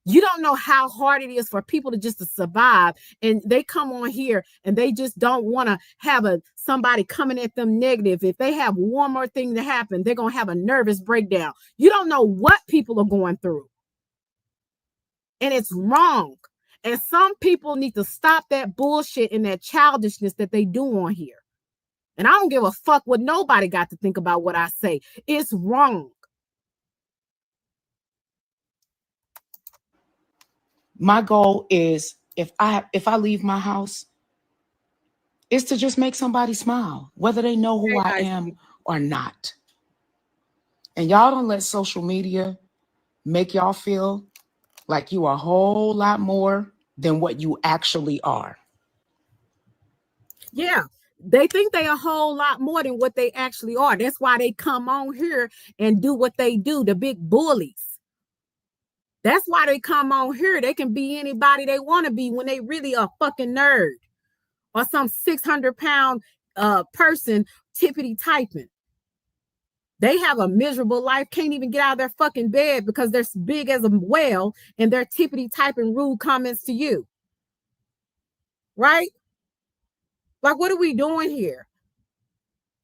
S1: You don't know how hard it is for people to survive, and they come on here and they just don't want to have somebody coming at them negative. If they have one more thing to happen, they're going to have a nervous breakdown. You don't know what people are going through. And it's wrong. And some people need to stop that bullshit and that childishness that they do on here. And I don't give a fuck what nobody got to think about what I say. It's wrong.
S3: My goal is if I leave my house, is to just make somebody smile, whether they know who I am or not. And y'all don't let social media make y'all feel like you are a whole lot more than what you actually are.
S1: Yeah, they think they a whole lot more than what they actually are. That's why they come on here and do what they do, the big bullies. That's why they come on here. They can be anybody they want to be when they really a fucking nerd or some 600-pound person tippity typing. They have a miserable life, can't even get out of their fucking bed because they're big as a whale and they're tippity typing rude comments to you. Right? Like, what are we doing here?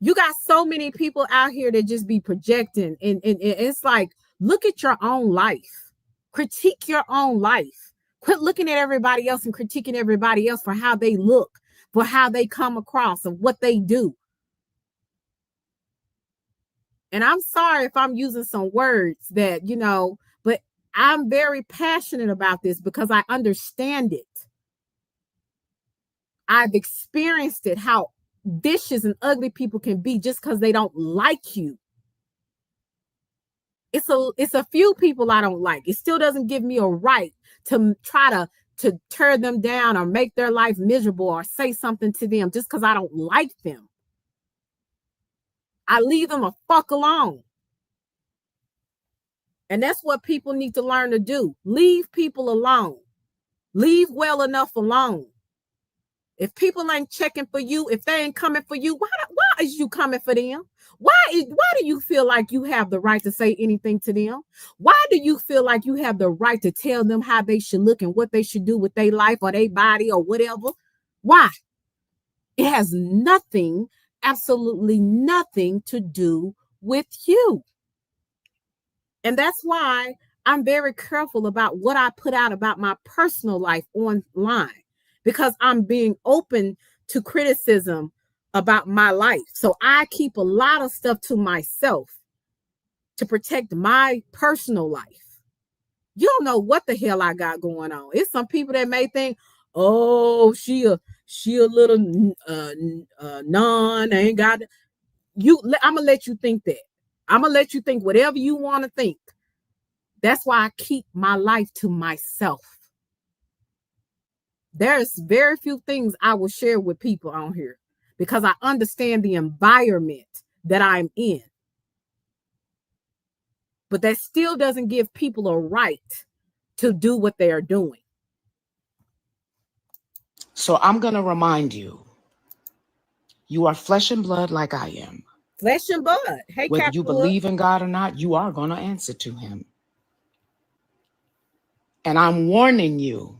S1: You got so many people out here that just be projecting. And it's like, look at your own life. Critique your own life. Quit looking at everybody else and critiquing everybody else for how they look, for how they come across, of what they do. And I'm sorry if I'm using some words that, but I'm very passionate about this because I understand it. I've experienced it, how vicious and ugly people can be just because they don't like you. it's a few people I don't like. It still doesn't give me a right to try to tear them down or make their life miserable or say something to them just because I don't like them. I leave them a fuck alone. And that's what people need to learn to do. Leave people alone. Leave well enough alone. If people ain't checking for you, if they ain't coming for you, why is you coming for them? Why do you feel like you have the right to say anything to them? Why do you feel like you have the right to tell them how they should look and what they should do with their life or their body or whatever? Why? It has nothing, absolutely nothing to do with you. And that's why I'm very careful about what I put out about my personal life online, because I'm being open to criticism about my life. So I keep a lot of stuff to myself to protect my personal life. You don't know what the hell I got going on. It's some people that may think, oh, she a little non, ain't got you. I'm gonna let you think that. I'm gonna let you think whatever you want to think. That's why I keep my life to myself. There's very few things I will share with people on here because I understand the environment that I'm in. But that still doesn't give people a right to do what they are doing.
S3: So I'm going to remind you, you are flesh and blood like I am.
S1: Flesh and blood. Hey,
S3: whether
S1: Captain
S3: you believe in God or not, you are going to answer to him. And I'm warning you,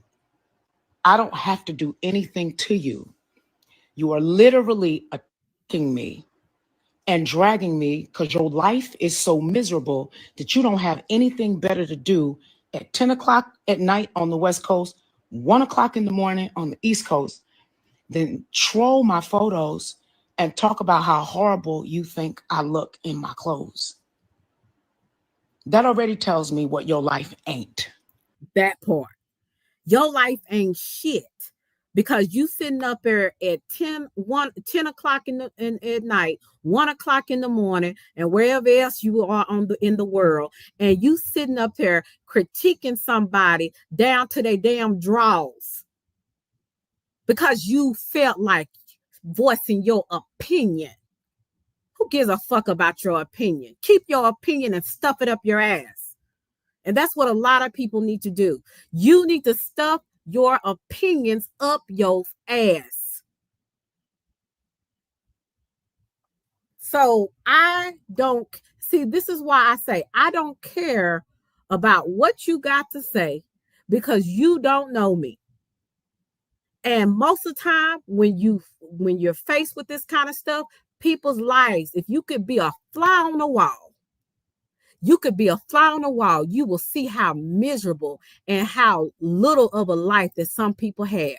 S3: I don't have to do anything to you. You are literally attacking me and dragging me because your life is so miserable that you don't have anything better to do at 10 o'clock at night on the West Coast, 1 o'clock in the morning on the East Coast, than troll my photos and talk about how horrible you think I look in my clothes. That already tells me what your life ain't.
S1: That part. Your life ain't shit because you sitting up there at 10 o'clock at night, 1 o'clock in the morning, and wherever else you are in the world, and you sitting up there critiquing somebody down to their damn drawers because you felt like voicing your opinion. Who gives a fuck about your opinion? Keep your opinion and stuff it up your ass. And that's what a lot of people need to do. You need to stuff your opinions up your ass. So I don't see, this is why I say I don't care about what you got to say because you don't know me. And most of the time when you're faced with this kind of stuff, people's lives, if you could be a fly on the wall, you could be a fly on the wall, you will see how miserable and how little of a life that some people have.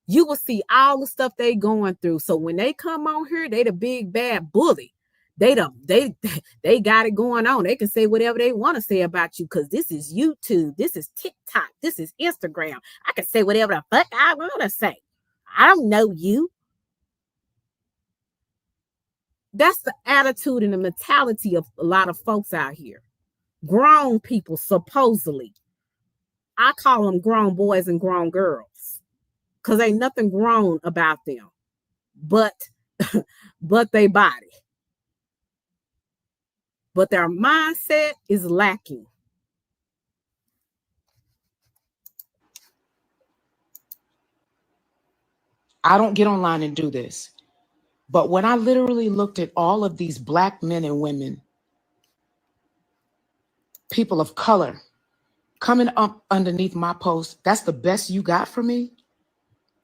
S1: You will see all the stuff they going through. So when they come on here, they the big bad bully. They got it going on. They can say whatever they want to say about you because this is YouTube, this is TikTok, this is Instagram. I can say whatever the fuck I want to say. I don't know you. That's the attitude and the mentality of a lot of folks out here. Grown people, supposedly. I call them grown boys and grown girls because ain't nothing grown about them but their body. But their mindset is lacking.
S3: I don't get online and do this. But when I literally looked at all of these Black men and women, people of color, coming up underneath my post, that's the best you got for me?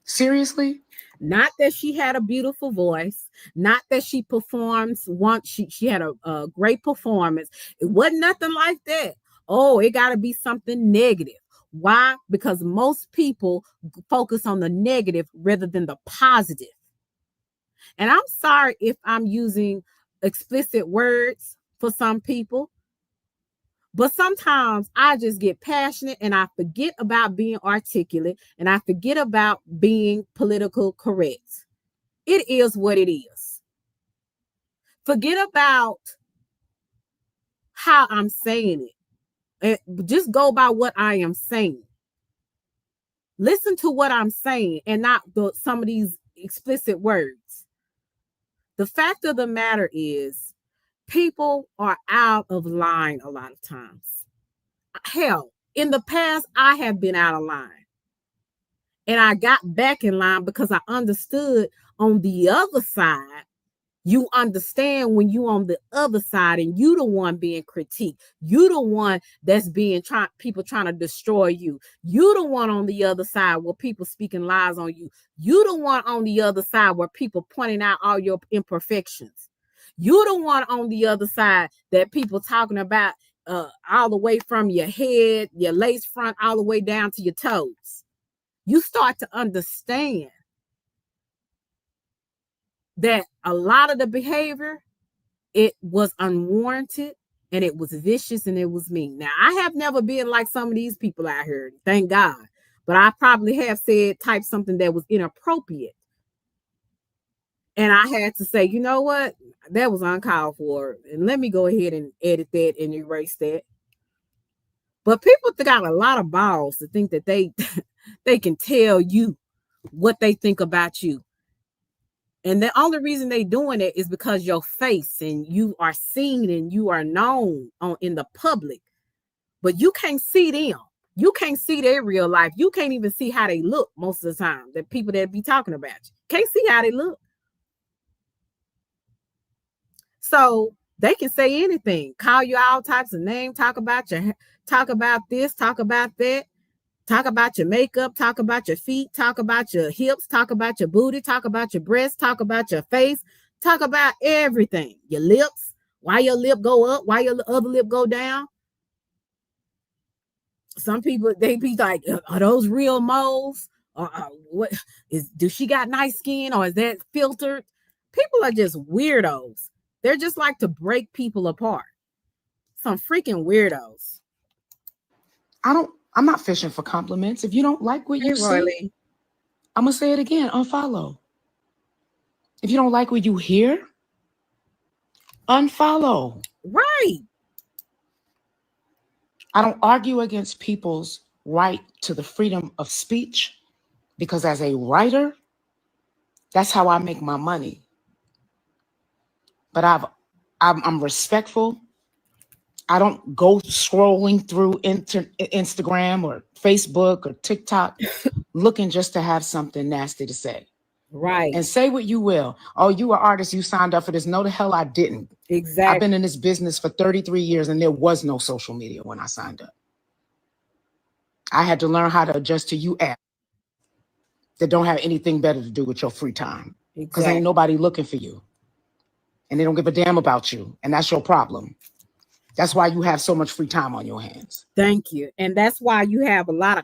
S3: Seriously?
S1: Not that she had a beautiful voice, not that she performs once she had a great performance. It wasn't nothing like that. Oh, it got to be something negative. Why? Because most people focus on the negative rather than the positive. And I'm sorry if I'm using explicit words for some people, but sometimes I just get passionate and I forget about being articulate and I forget about being political correct. It is what it is. Forget about how I'm saying it. And just go by what I am saying. Listen to what I'm saying and not some of these explicit words. The fact of the matter is, people are out of line a lot of times. Hell, in the past, I have been out of line. And I got back in line because I understood on the other side. You understand when you on the other side and you the one being critiqued. You the one that's being people trying to destroy you. You the one on the other side where people speaking lies on you. You the one on the other side where people pointing out all your imperfections. You the one on the other side that people talking about all the way from your head, your lace front, all the way down to your toes. You start to understand that a lot of the behavior, it was unwarranted and it was vicious and it was mean. Now, I have never been like some of these people out here, thank God. But I probably have typed something that was inappropriate. And I had to say, you know what? That was uncalled for. And let me go ahead and edit that and erase that. But people got a lot of balls to think that they can tell you what they think about you. And the only reason they doing it is because your face and you are seen and you are known in the public, but you can't see them. You can't see their real life. You can't even see how they look most of the time. The people that be talking about you can't see how they look. So they can say anything, call you all types of names, talk about this, talk about that. Talk about your makeup, talk about your feet, talk about your hips, talk about your booty, talk about your breasts, talk about your face, talk about everything. Your lips, why your lip go up, why your other lip go down. Some people, they be like, are those real moles? Or does she got nice skin or is that filtered? People are just weirdos. They're just like to break people apart. Some freaking weirdos.
S3: I'm not fishing for compliments. If you don't like what you see, I'm going to say it again, unfollow. If you don't like what you hear, unfollow.
S1: Right.
S3: I don't argue against people's right to the freedom of speech because as a writer, that's how I make my money. But I'm respectful. I don't go scrolling through Instagram or Facebook or TikTok looking just to have something nasty to say.
S1: Right.
S3: And say what you will. Oh, you are artist, you signed up for this. No, the hell I didn't.
S1: Exactly.
S3: I've been in this business for 33 years and there was no social media when I signed up. I had to learn how to adjust to you apps that don't have anything better to do with your free time. Because ain't nobody looking for you. And they don't give a damn about you. And that's your problem. That's why you have so much free time on your hands.
S1: Thank you. And that's why you have a lot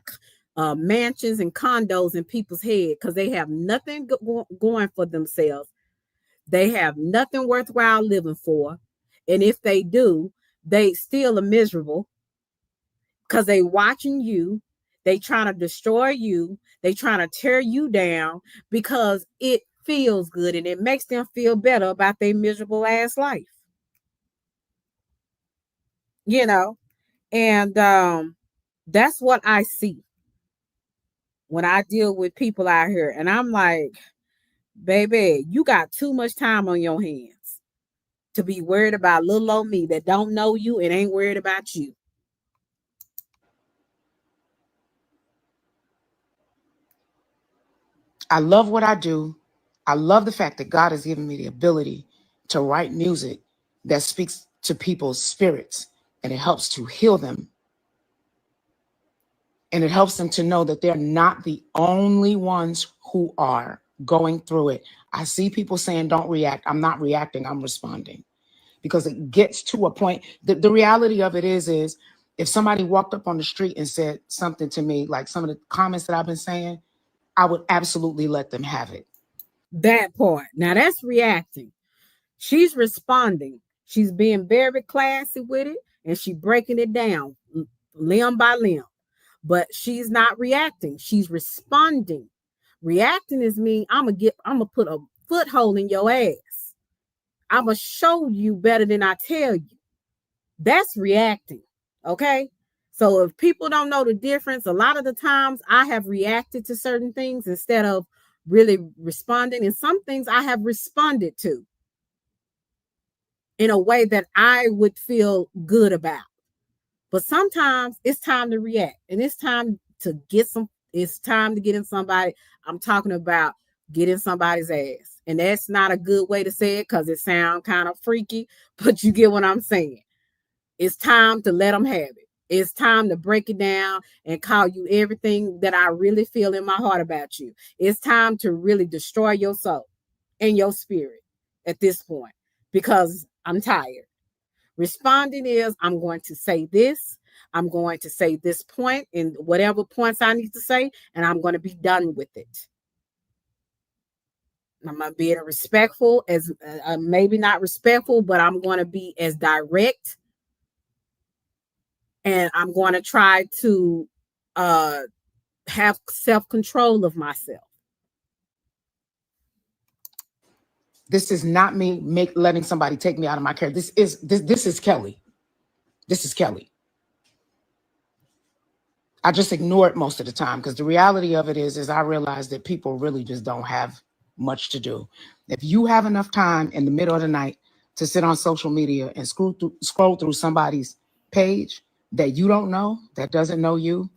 S1: of mansions and condos in people's head because they have nothing going for themselves. They have nothing worthwhile living for. And if they do, they still are miserable because they watching you. They trying to destroy you. They trying to tear you down because it feels good and it makes them feel better about their miserable ass life. You know, and that's what I see when I deal with people out here. And I'm like, baby, you got too much time on your hands to be worried about little old me that don't know you and ain't worried about you.
S3: I love what I do. I love the fact that God has given me the ability to write music that speaks to people's spirits and it helps to heal them. And it helps them to know that they're not the only ones who are going through it. I see people saying, don't react. I'm not reacting. I'm responding. Because it gets to a point. The reality of it is if somebody walked up on the street and said something to me, like some of the comments that I've been saying, I would absolutely let them have it.
S1: That part. Now that's reacting. She's responding. She's being very classy with it and she's breaking it down limb by limb. But she's not reacting. She's responding. Reacting is me. I'm gonna put a foothold in your ass. I'm gonna show you better than I tell you. That's reacting. Okay. So if people don't know the difference, a lot of the times I have reacted to certain things instead of really responding. And some things I have responded to in a way that I would feel good about. But sometimes it's time to react, and it's time to get in somebody. I'm talking about getting somebody's ass. And that's not a good way to say it because it sounds kind of freaky, but you get what I'm saying. It's time to let them have it. It's time to break it down and call you everything that I really feel in my heart about you. It's time to really destroy your soul and your spirit at this point because I'm tired. Responding is I'm going to say this. I'm going to say this point in whatever points I need to say, and I'm going to be done with it. I'm going to be respectful as maybe not respectful, but I'm going to be as direct. And I'm going to try to have self-control of myself.
S3: This is not me letting somebody take me out of my character. This is Kelly. This is Kelly. I just ignore it most of the time because the reality of it is I realize that people really just don't have much to do. If you have enough time in the middle of the night to sit on social media and scroll through somebody's page that you don't know, that doesn't know you,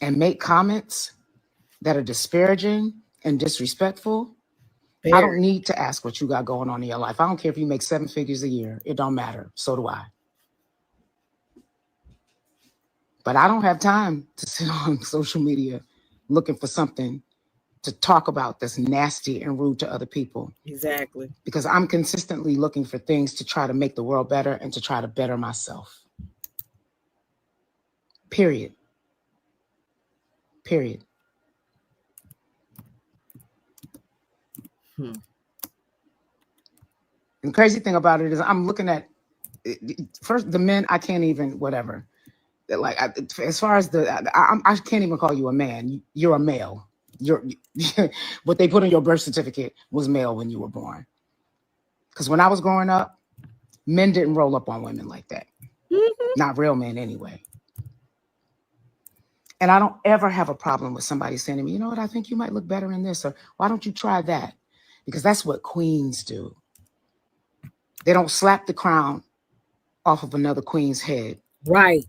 S3: and make comments that are disparaging and disrespectful, I don't need to ask what you got going on in your life. I don't care if you make 7 figures a year. It don't matter. So do I. But I don't have time to sit on social media looking for something to talk about that's nasty and rude to other people.
S1: Exactly.
S3: Because I'm consistently looking for things to try to make the world better and to try to better myself. Period. Period. And the crazy thing about it is I'm looking at first the men. I can't even whatever. Like as far as I can't even call you a man. You're a male. You're what they put on your birth certificate was male when you were born. Because when I was growing up, men didn't roll up on women like that. Not real men anyway. And I don't ever have a problem with somebody saying to me, you know what, I think you might look better in this, or why don't you try that? Because that's what queens do. They don't slap the crown off of another queen's head.
S1: Right.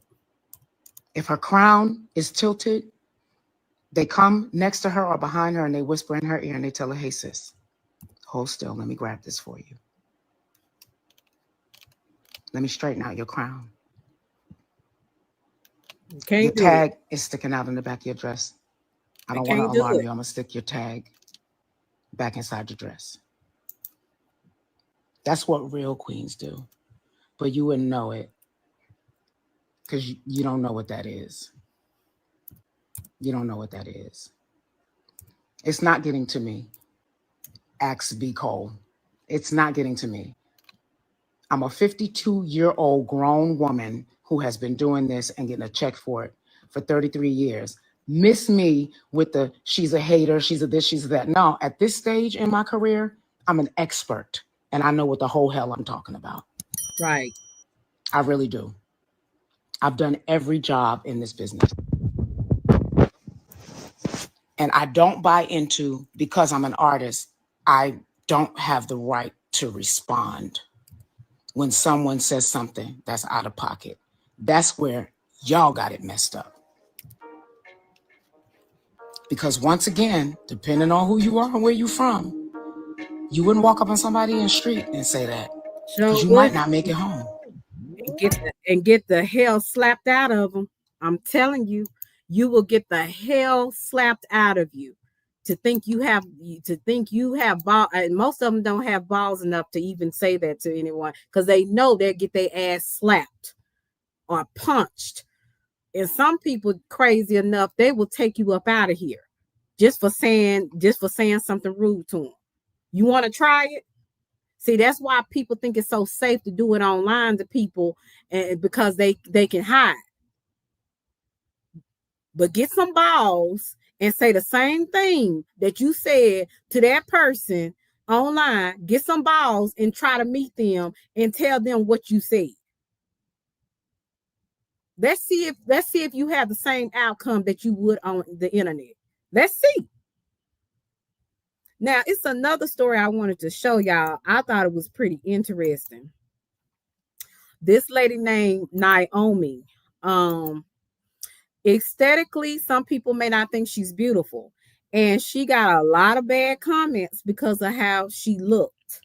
S3: If her crown is tilted, they come next to her or behind her and they whisper in her ear and they tell her, hey, sis, hold still. Let me grab this for you. Let me straighten out your crown. Your tag is sticking out in the back of your dress. I don't want to alarm you. I'm going to stick your tag back inside your dress. That's what real queens do. But you wouldn't know it because you don't know what that is. You don't know what that is. It's not getting to me. Ask B. Cole. It's not getting to me. I'm a 52-year-old grown woman who has been doing this and getting a check for it for 33 years. Miss me with the she's a hater, she's a this, she's a that. No, at this stage in my career, I'm an expert and I know what the whole hell I'm talking about.
S1: Right.
S3: I really do. I've done every job in this business. And I don't buy into, because I'm an artist, I don't have the right to respond when someone says something that's out of pocket. That's where y'all got it messed up. Because once again, depending on who you are and where you're from, you wouldn't walk up on somebody in the street and say that. Because you might not make it home.
S1: And get the hell slapped out of them. I'm telling you, you will get the hell slapped out of you to think you have ball. And most of them don't have balls enough to even say that to anyone because they know they'll get their ass slapped or punched. And some people crazy enough, they will take you up out of here just for saying something rude to them. You want to try it? See, that's why people think it's so safe to do it online to people, and because they can hide. But get some balls and say the same thing that you said to that person online, get some balls and try to meet them and tell them what you said. Let's see if you have the same outcome that you would on the internet. Let's see. Now, it's another story I wanted to show y'all. I thought it was pretty interesting. This lady named Naomi. Aesthetically, some people may not think she's beautiful. And she got a lot of bad comments because of how she looked.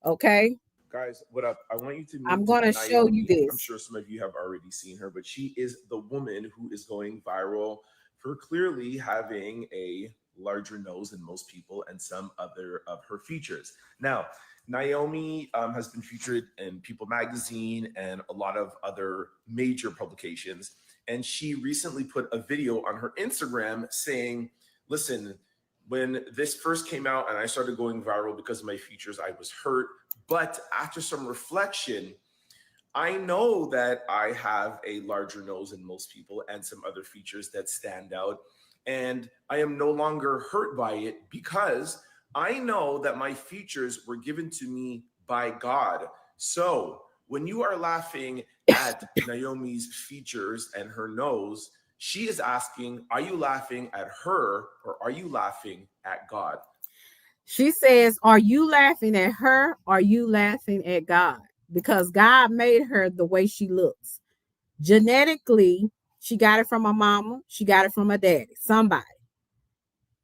S1: Okay.
S4: Guys, what up? I want you to meet
S1: I'm going to show you this.
S4: I'm sure some of you have already seen her, but she is the woman who is going viral for clearly having a larger nose than most people and some other of her features. Now, Naomi has been featured in People Magazine and a lot of other major publications. And she recently put a video on her Instagram saying, listen, when this first came out and I started going viral because of my features, I was hurt. But after some reflection, I know that I have a larger nose than most people and some other features that stand out. And I am no longer hurt by it because I know that my features were given to me by God. So when you are laughing at Naomi's features and her nose, she is asking, are you laughing at her or are you laughing at God?
S1: She says, are you laughing at her or are you laughing at God? Because God made her the way she looks. Genetically, she got it from her mama. She got it from her daddy, somebody.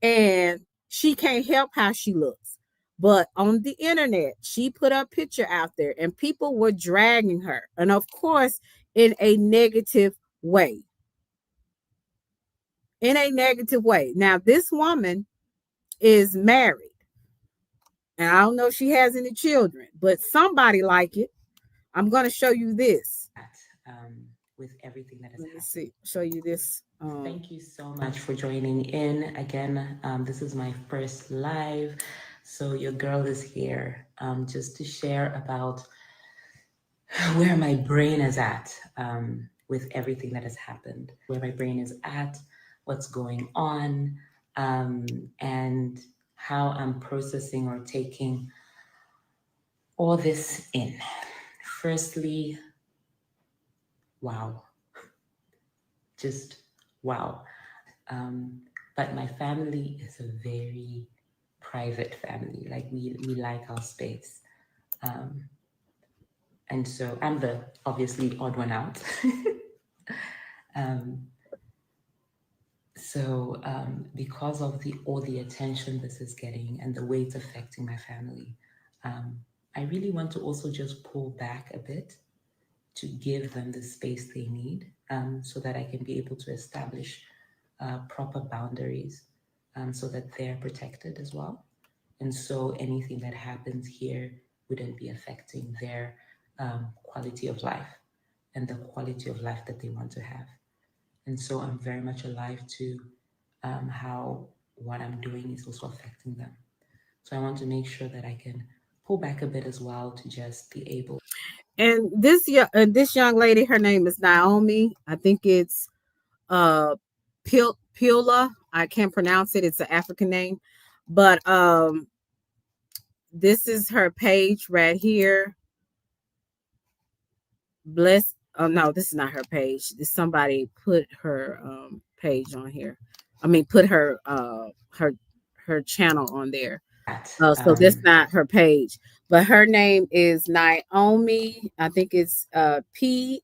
S1: And she can't help how she looks. But on the internet, she put a picture out there and people were dragging her. And of course, in a negative way. In a negative way. Now, this woman is married. And I don't know if she has any children, but somebody like it. I'm going to show you this.
S5: With everything that has
S1: Let me
S5: happened.
S1: see. Show you this.
S5: Thank you so much for joining in. Again, this is my first live. So your girl is here just to share about where my brain is at with everything that has happened, where my brain is at, what's going on, and how I'm processing or taking all this in. Firstly, wow. Just wow. But my family is a very private family. Like we like our space. And so I'm the obviously odd one out. Because of all the attention this is getting and the way it's affecting my family, I really want to also just pull back a bit to give them the space they need, so that I can be able to establish proper boundaries, so that they're protected as well. And so anything that happens here wouldn't be affecting their quality of life and the quality of life that they want to have. And so I'm very much alive to how what I'm doing is also affecting them. So I want to make sure that I can pull back a bit as well to just be able.
S1: And this young lady, her name is Naomi. I think it's Pula. I can't pronounce it. It's an African name. But this is her page right here. Bless. Oh no, this is not her page. Somebody put her page on here. I mean, put her her channel on there. So that's not her page, but her name is Naomi. I think it's Pillula.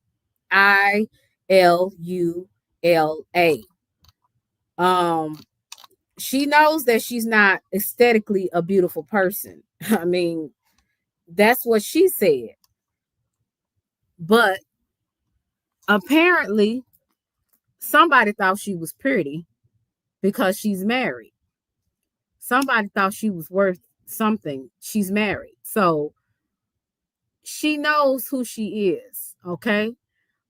S1: She knows that she's not aesthetically a beautiful person. I mean, that's what she said. But apparently somebody thought she was pretty because she's married. Somebody thought she was worth something. She's married. So she knows who she is. Okay.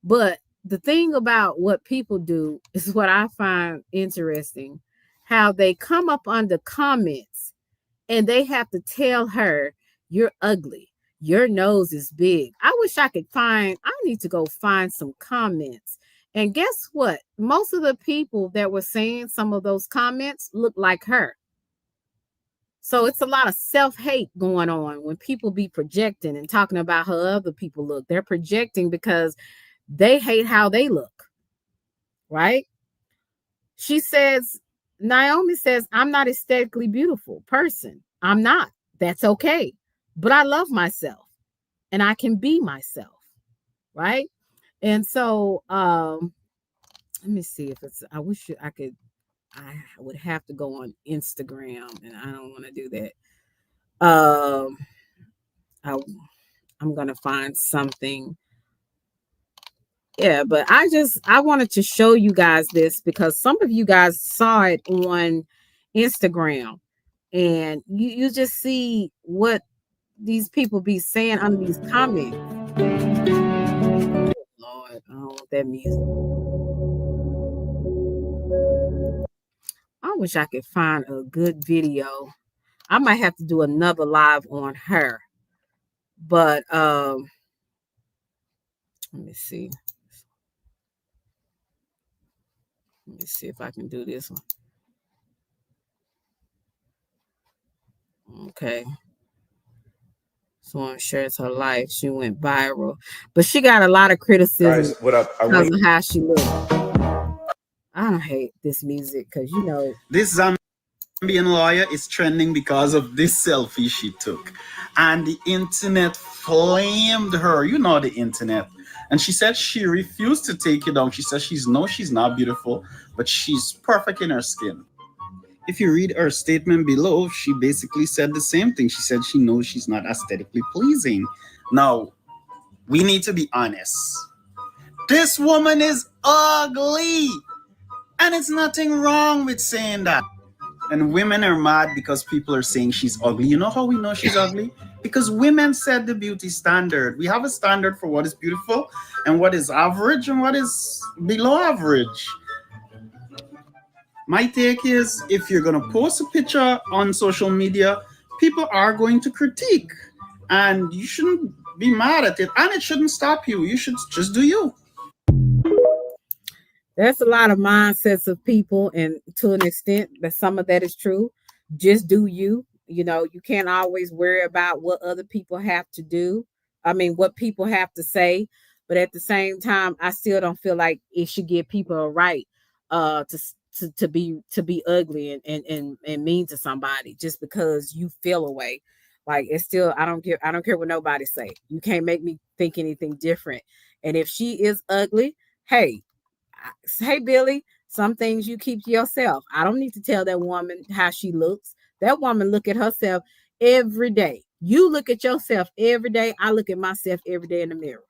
S1: But the thing about what people do is what I find interesting, how they come up under comments and they have to tell her, you're ugly. Your nose is big. I wish I need to go find some comments. And guess what? Most of the people that were saying some of those comments look like her. So it's a lot of self-hate going on when people be projecting and talking about how other people look. They're projecting because they hate how they look, right? Naomi says, I'm not aesthetically beautiful person. I'm not. That's okay. But I love myself and I can be myself, right? And so let me see if it's, I wish I could, I would have to go on Instagram and I don't want to do that. I'm going to find something. Yeah, but I wanted to show you guys this because some of you guys saw it on Instagram and you just see what these people be saying under these comments. Lord, I don't want that music. I wish I could find a good video. I might have to do another live on her. But let me see. Let me see if I can do this one. Okay. Someone shares her life. She went viral. But she got a lot of criticism
S4: Guys, what up?
S1: because of how she looked. I don't hate this music because, you know.
S6: This Zambian lawyer is trending because of this selfie she took. And the internet flamed her. You know the internet. And she said she refused to take it down. She says she's not beautiful, but she's perfect in her skin. If you read her statement below, she basically said the same thing. She said she knows she's not aesthetically pleasing. Now, we need to be honest. This woman is ugly. And it's nothing wrong with saying that. And women are mad because people are saying she's ugly. You know how we know she's ugly? Because women set the beauty standard. We have a standard for what is beautiful and what is average and what is below average. My take is if you're going to post a picture on social media, people are going to critique. And you shouldn't be mad at it. And it shouldn't stop you. You should just do you.
S1: There's a lot of mindsets of people, and to an extent that some of that is true. Just do you. You know, you can't always worry about what other people have to do. I mean, what people have to say. But at the same time, I still don't feel like it should give people a right to be ugly and mean to somebody just because you feel a way. Like, it's still, I don't care what nobody say. You can't make me think anything different. And if she is ugly, hey Billy, some things you keep to yourself. I don't need to tell that woman how she looks. That woman look at herself every day. You look at yourself every day. I look at myself every day in the mirror.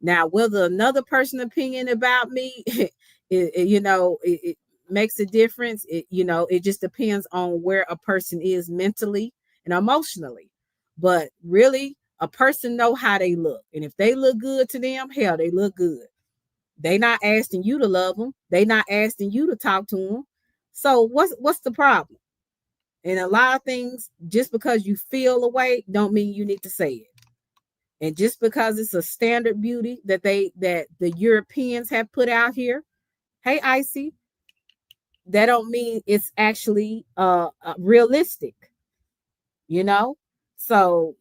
S1: Now, whether another person's opinion about me, it makes a difference. It just depends on where a person is mentally and emotionally. But really, a person know how they look. And if they look good to them, hell, they look good. They not asking you to love them. They not asking you to talk to them. So what's the problem? And a lot of things, just because you feel a way, don't mean you need to say it. And just because it's a standard beauty that the Europeans have put out here, hey Icy, that don't mean it's actually realistic. So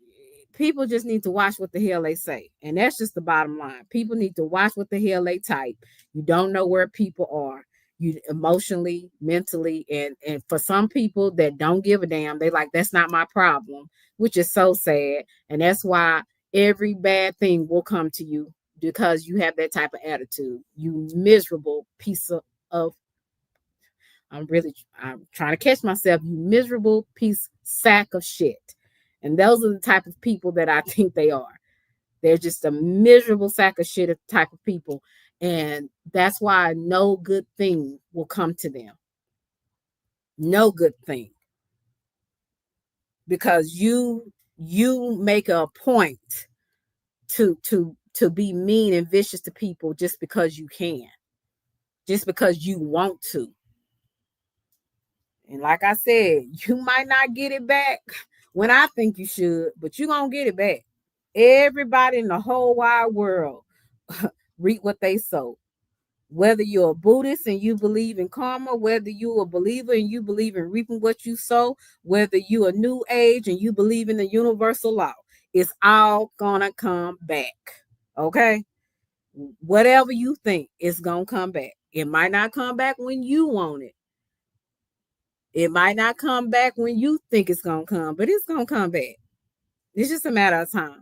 S1: people just need to watch what the hell they say. And that's just the bottom line. People need to watch what the hell they type. You don't know where people are. You emotionally, mentally, and for some people that don't give a damn, they like, that's not my problem, which is so sad. And that's why every bad thing will come to you because you have that type of attitude. You miserable piece of I'm trying to catch myself. You miserable sack of shit. And those are the type of people that I think they are. They're just a miserable sack of shit type of people. And that's why no good thing will come to them. No good thing. Because you make a point to be mean and vicious to people just because you can. Just because you want to. And like I said, you might not get it back when I think you should, but you're going to get it back. Everybody in the whole wide world reap what they sow. Whether you're a Buddhist and you believe in karma, whether you're a believer and you believe in reaping what you sow, whether you're a new age and you believe in the universal law, it's all gonna come back. Okay? Whatever you think, it's gonna come back. It might not come back when you want it. It might not come back when you think it's gonna come, but it's gonna come back. It's just a matter of time.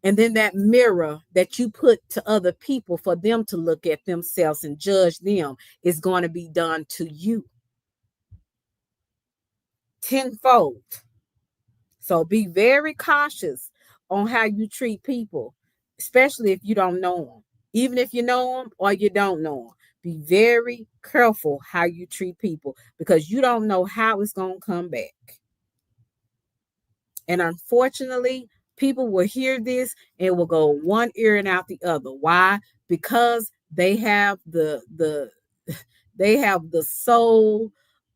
S1: And then that mirror that you put to other people for them to look at themselves and judge them is going to be done to you tenfold. So be very cautious on how you treat people, especially if you don't know them. Even if you know them or you don't know them, be very careful how you treat people because you don't know how it's going to come back. And unfortunately, people will hear this and will go one ear and out the other. Why? Because they have the soul.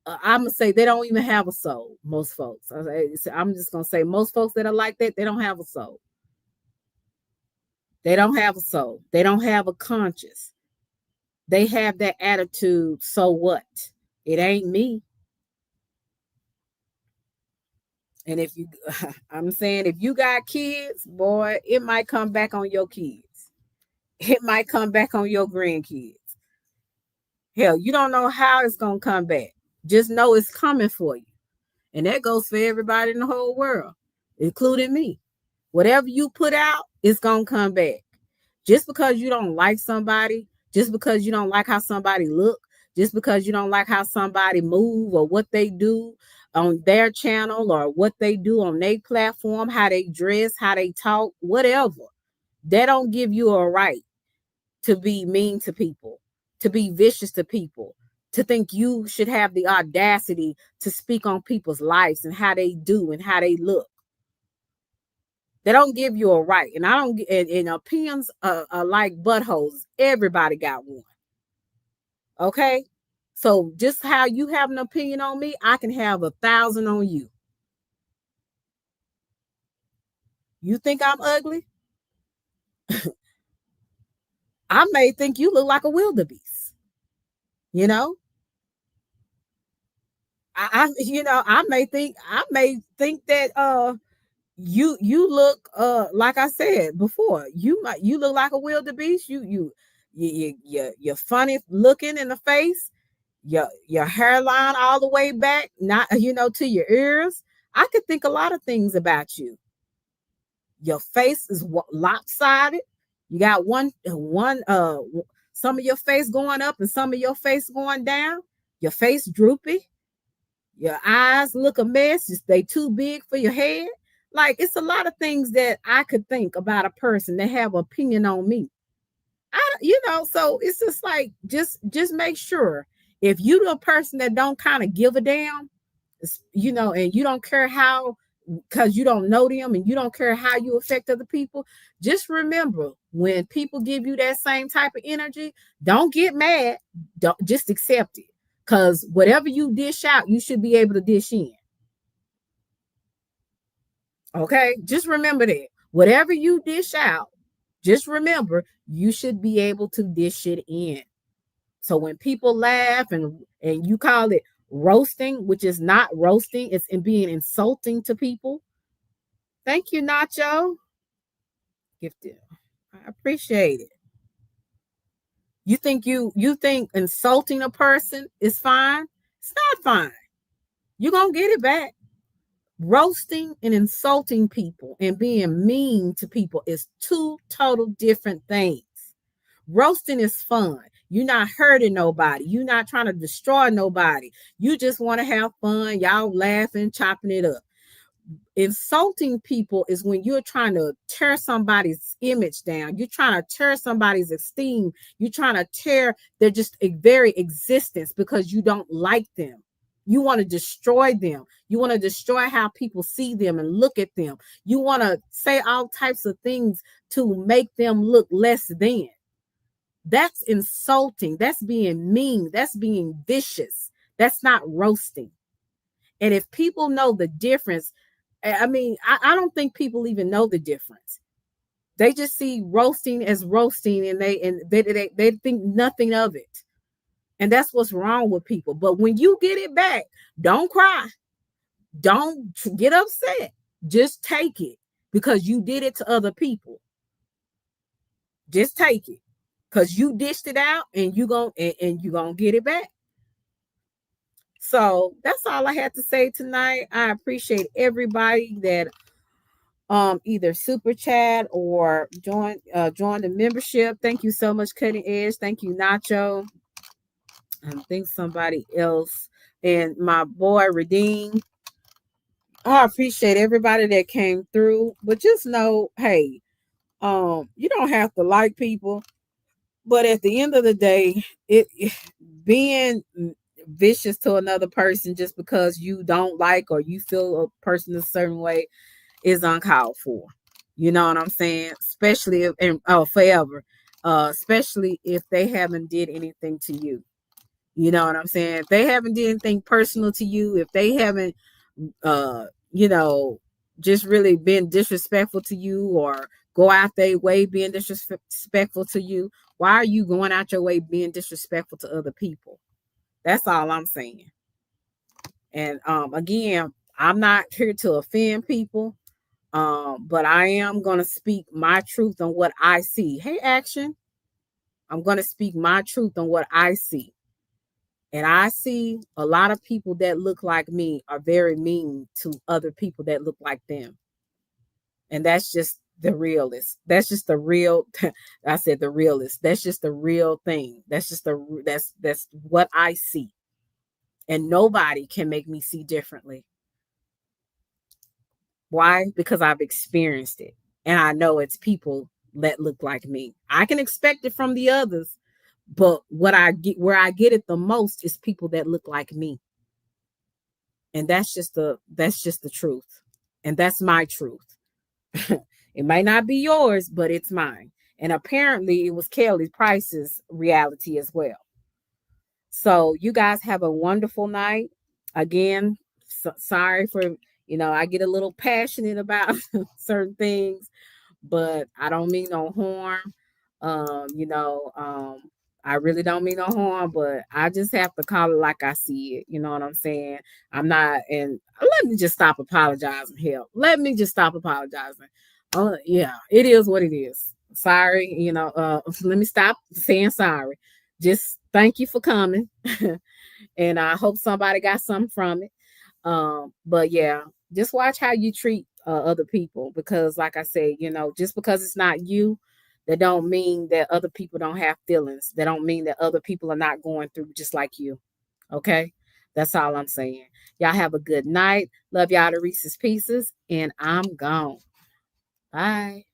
S1: I'm gonna say they don't even have a soul. Most folks. I'm just gonna say most folks that are like that, they don't have a soul. They don't have a soul. They don't have a conscience. They have that attitude. So what? It ain't me. And if you, I'm saying, if you got kids, boy, it might come back on your kids. It might come back on your grandkids. Hell, you don't know how it's going to come back. Just know it's coming for you. And that goes for everybody in the whole world, including me. Whatever you put out, it's going to come back. Just because you don't like somebody, just because you don't like how somebody look, just because you don't like how somebody move or what they do on their channel or what they do on their platform, how they dress, how they talk, whatever. That don't give you a right to be mean to people, to be vicious to people, to think you should have the audacity to speak on people's lives and how they do and how they look. They don't give you a right. And I don't, and opinions are like buttholes. Everybody got one. Okay? So just how you have an opinion on me, I can have 1,000 on you. You think I'm ugly? I may think you look like a wildebeest. You know? I may think that you look like I said before, you look like a wildebeest. You're funny looking in the face. Your hairline all the way back, not to your ears. I could think a lot of things about you. Your face is lopsided. You got one some of your face going up and some of your face going down. Your face droopy. Your eyes look a mess. They too big for your head. Like, it's a lot of things that I could think about a person that have opinion on me. So it's just like, just make sure if you're the person that don't kind of give a damn, and you don't care how, because you don't know them and you don't care how you affect other people, just remember when people give you that same type of energy, don't get mad. Don't just accept it. Because whatever you dish out, you should be able to dish in. Okay? Just remember that. Whatever you dish out, just remember you should be able to dish it in. So when people laugh and you call it roasting, which is not roasting, it's being insulting to people. Thank you, Nacho. Gifted. I appreciate it. You think insulting a person is fine? It's not fine. You're going to get it back. Roasting and insulting people and being mean to people is two total different things. Roasting is fun. You're not hurting nobody. You're not trying to destroy nobody. You just want to have fun. Y'all laughing, chopping it up. Insulting people is when you're trying to tear somebody's image down. You're trying to tear somebody's esteem. You're trying to tear their just a very existence because you don't like them. You want to destroy them. You want to destroy how people see them and look at them. You want to say all types of things to make them look less than. That's insulting. That's being mean. That's being vicious. That's not roasting. And if people know the difference, I don't think people even know the difference. They just see roasting as roasting, and they think nothing of it. And that's what's wrong with people. But when you get it back, don't cry. Don't get upset. Just take it, because you did it to other people. Just take it, because you dished it out, and you gonna get it back. So that's all I had to say tonight. I appreciate everybody that either super chat or join the membership. Thank you so much, Cutting Edge. Thank you, Nacho. I think somebody else, and my boy Redeem. I appreciate everybody that came through. But just know, hey, you don't have to like people, but at the end of the day, it being vicious to another person just because you don't like or you feel a person a certain way is uncalled for. You know what I'm saying? Especially if, and forever, especially if they haven't did anything to you. You know what I'm saying? If they haven't did anything personal to you, if they haven't, just really been disrespectful to you or go out their way being disrespectful to you, why are you going out your way being disrespectful to other people? That's all I'm saying. And again, I'm not here to offend people, but I am going to speak my truth on what I see. Hey, Action. I'm going to speak my truth on what I see. And I see a lot of people that look like me are very mean to other people that look like them. And that's just the realist. That's just the real. I said the realist. That's just the real thing. That's what I see. And nobody can make me see differently. Why? Because I've experienced it. And I know it's people that look like me. I can expect it from the others. But where I get it the most is people that look like me. And that's just the truth. And that's my truth. It might not be yours, but it's mine. And apparently it was Kelly Price's reality as well. So you guys have a wonderful night. Again, sorry for, I get a little passionate about certain things, but I don't mean no harm. I really don't mean no harm, but I just have to call it like I see it. You know what I'm saying? I'm not, and let me just stop apologizing. Hell, let me just stop apologizing. Yeah, it is what it is. Sorry, let me stop saying sorry. Just thank you for coming. And I hope somebody got something from it. But yeah, just watch how you treat other people, because like I said, just because it's not you, that don't mean that other people don't have feelings. That don't mean that other people are not going through just like you. Okay? That's all I'm saying. Y'all have a good night. Love y'all to Reese's Pieces, and I'm gone. Bye.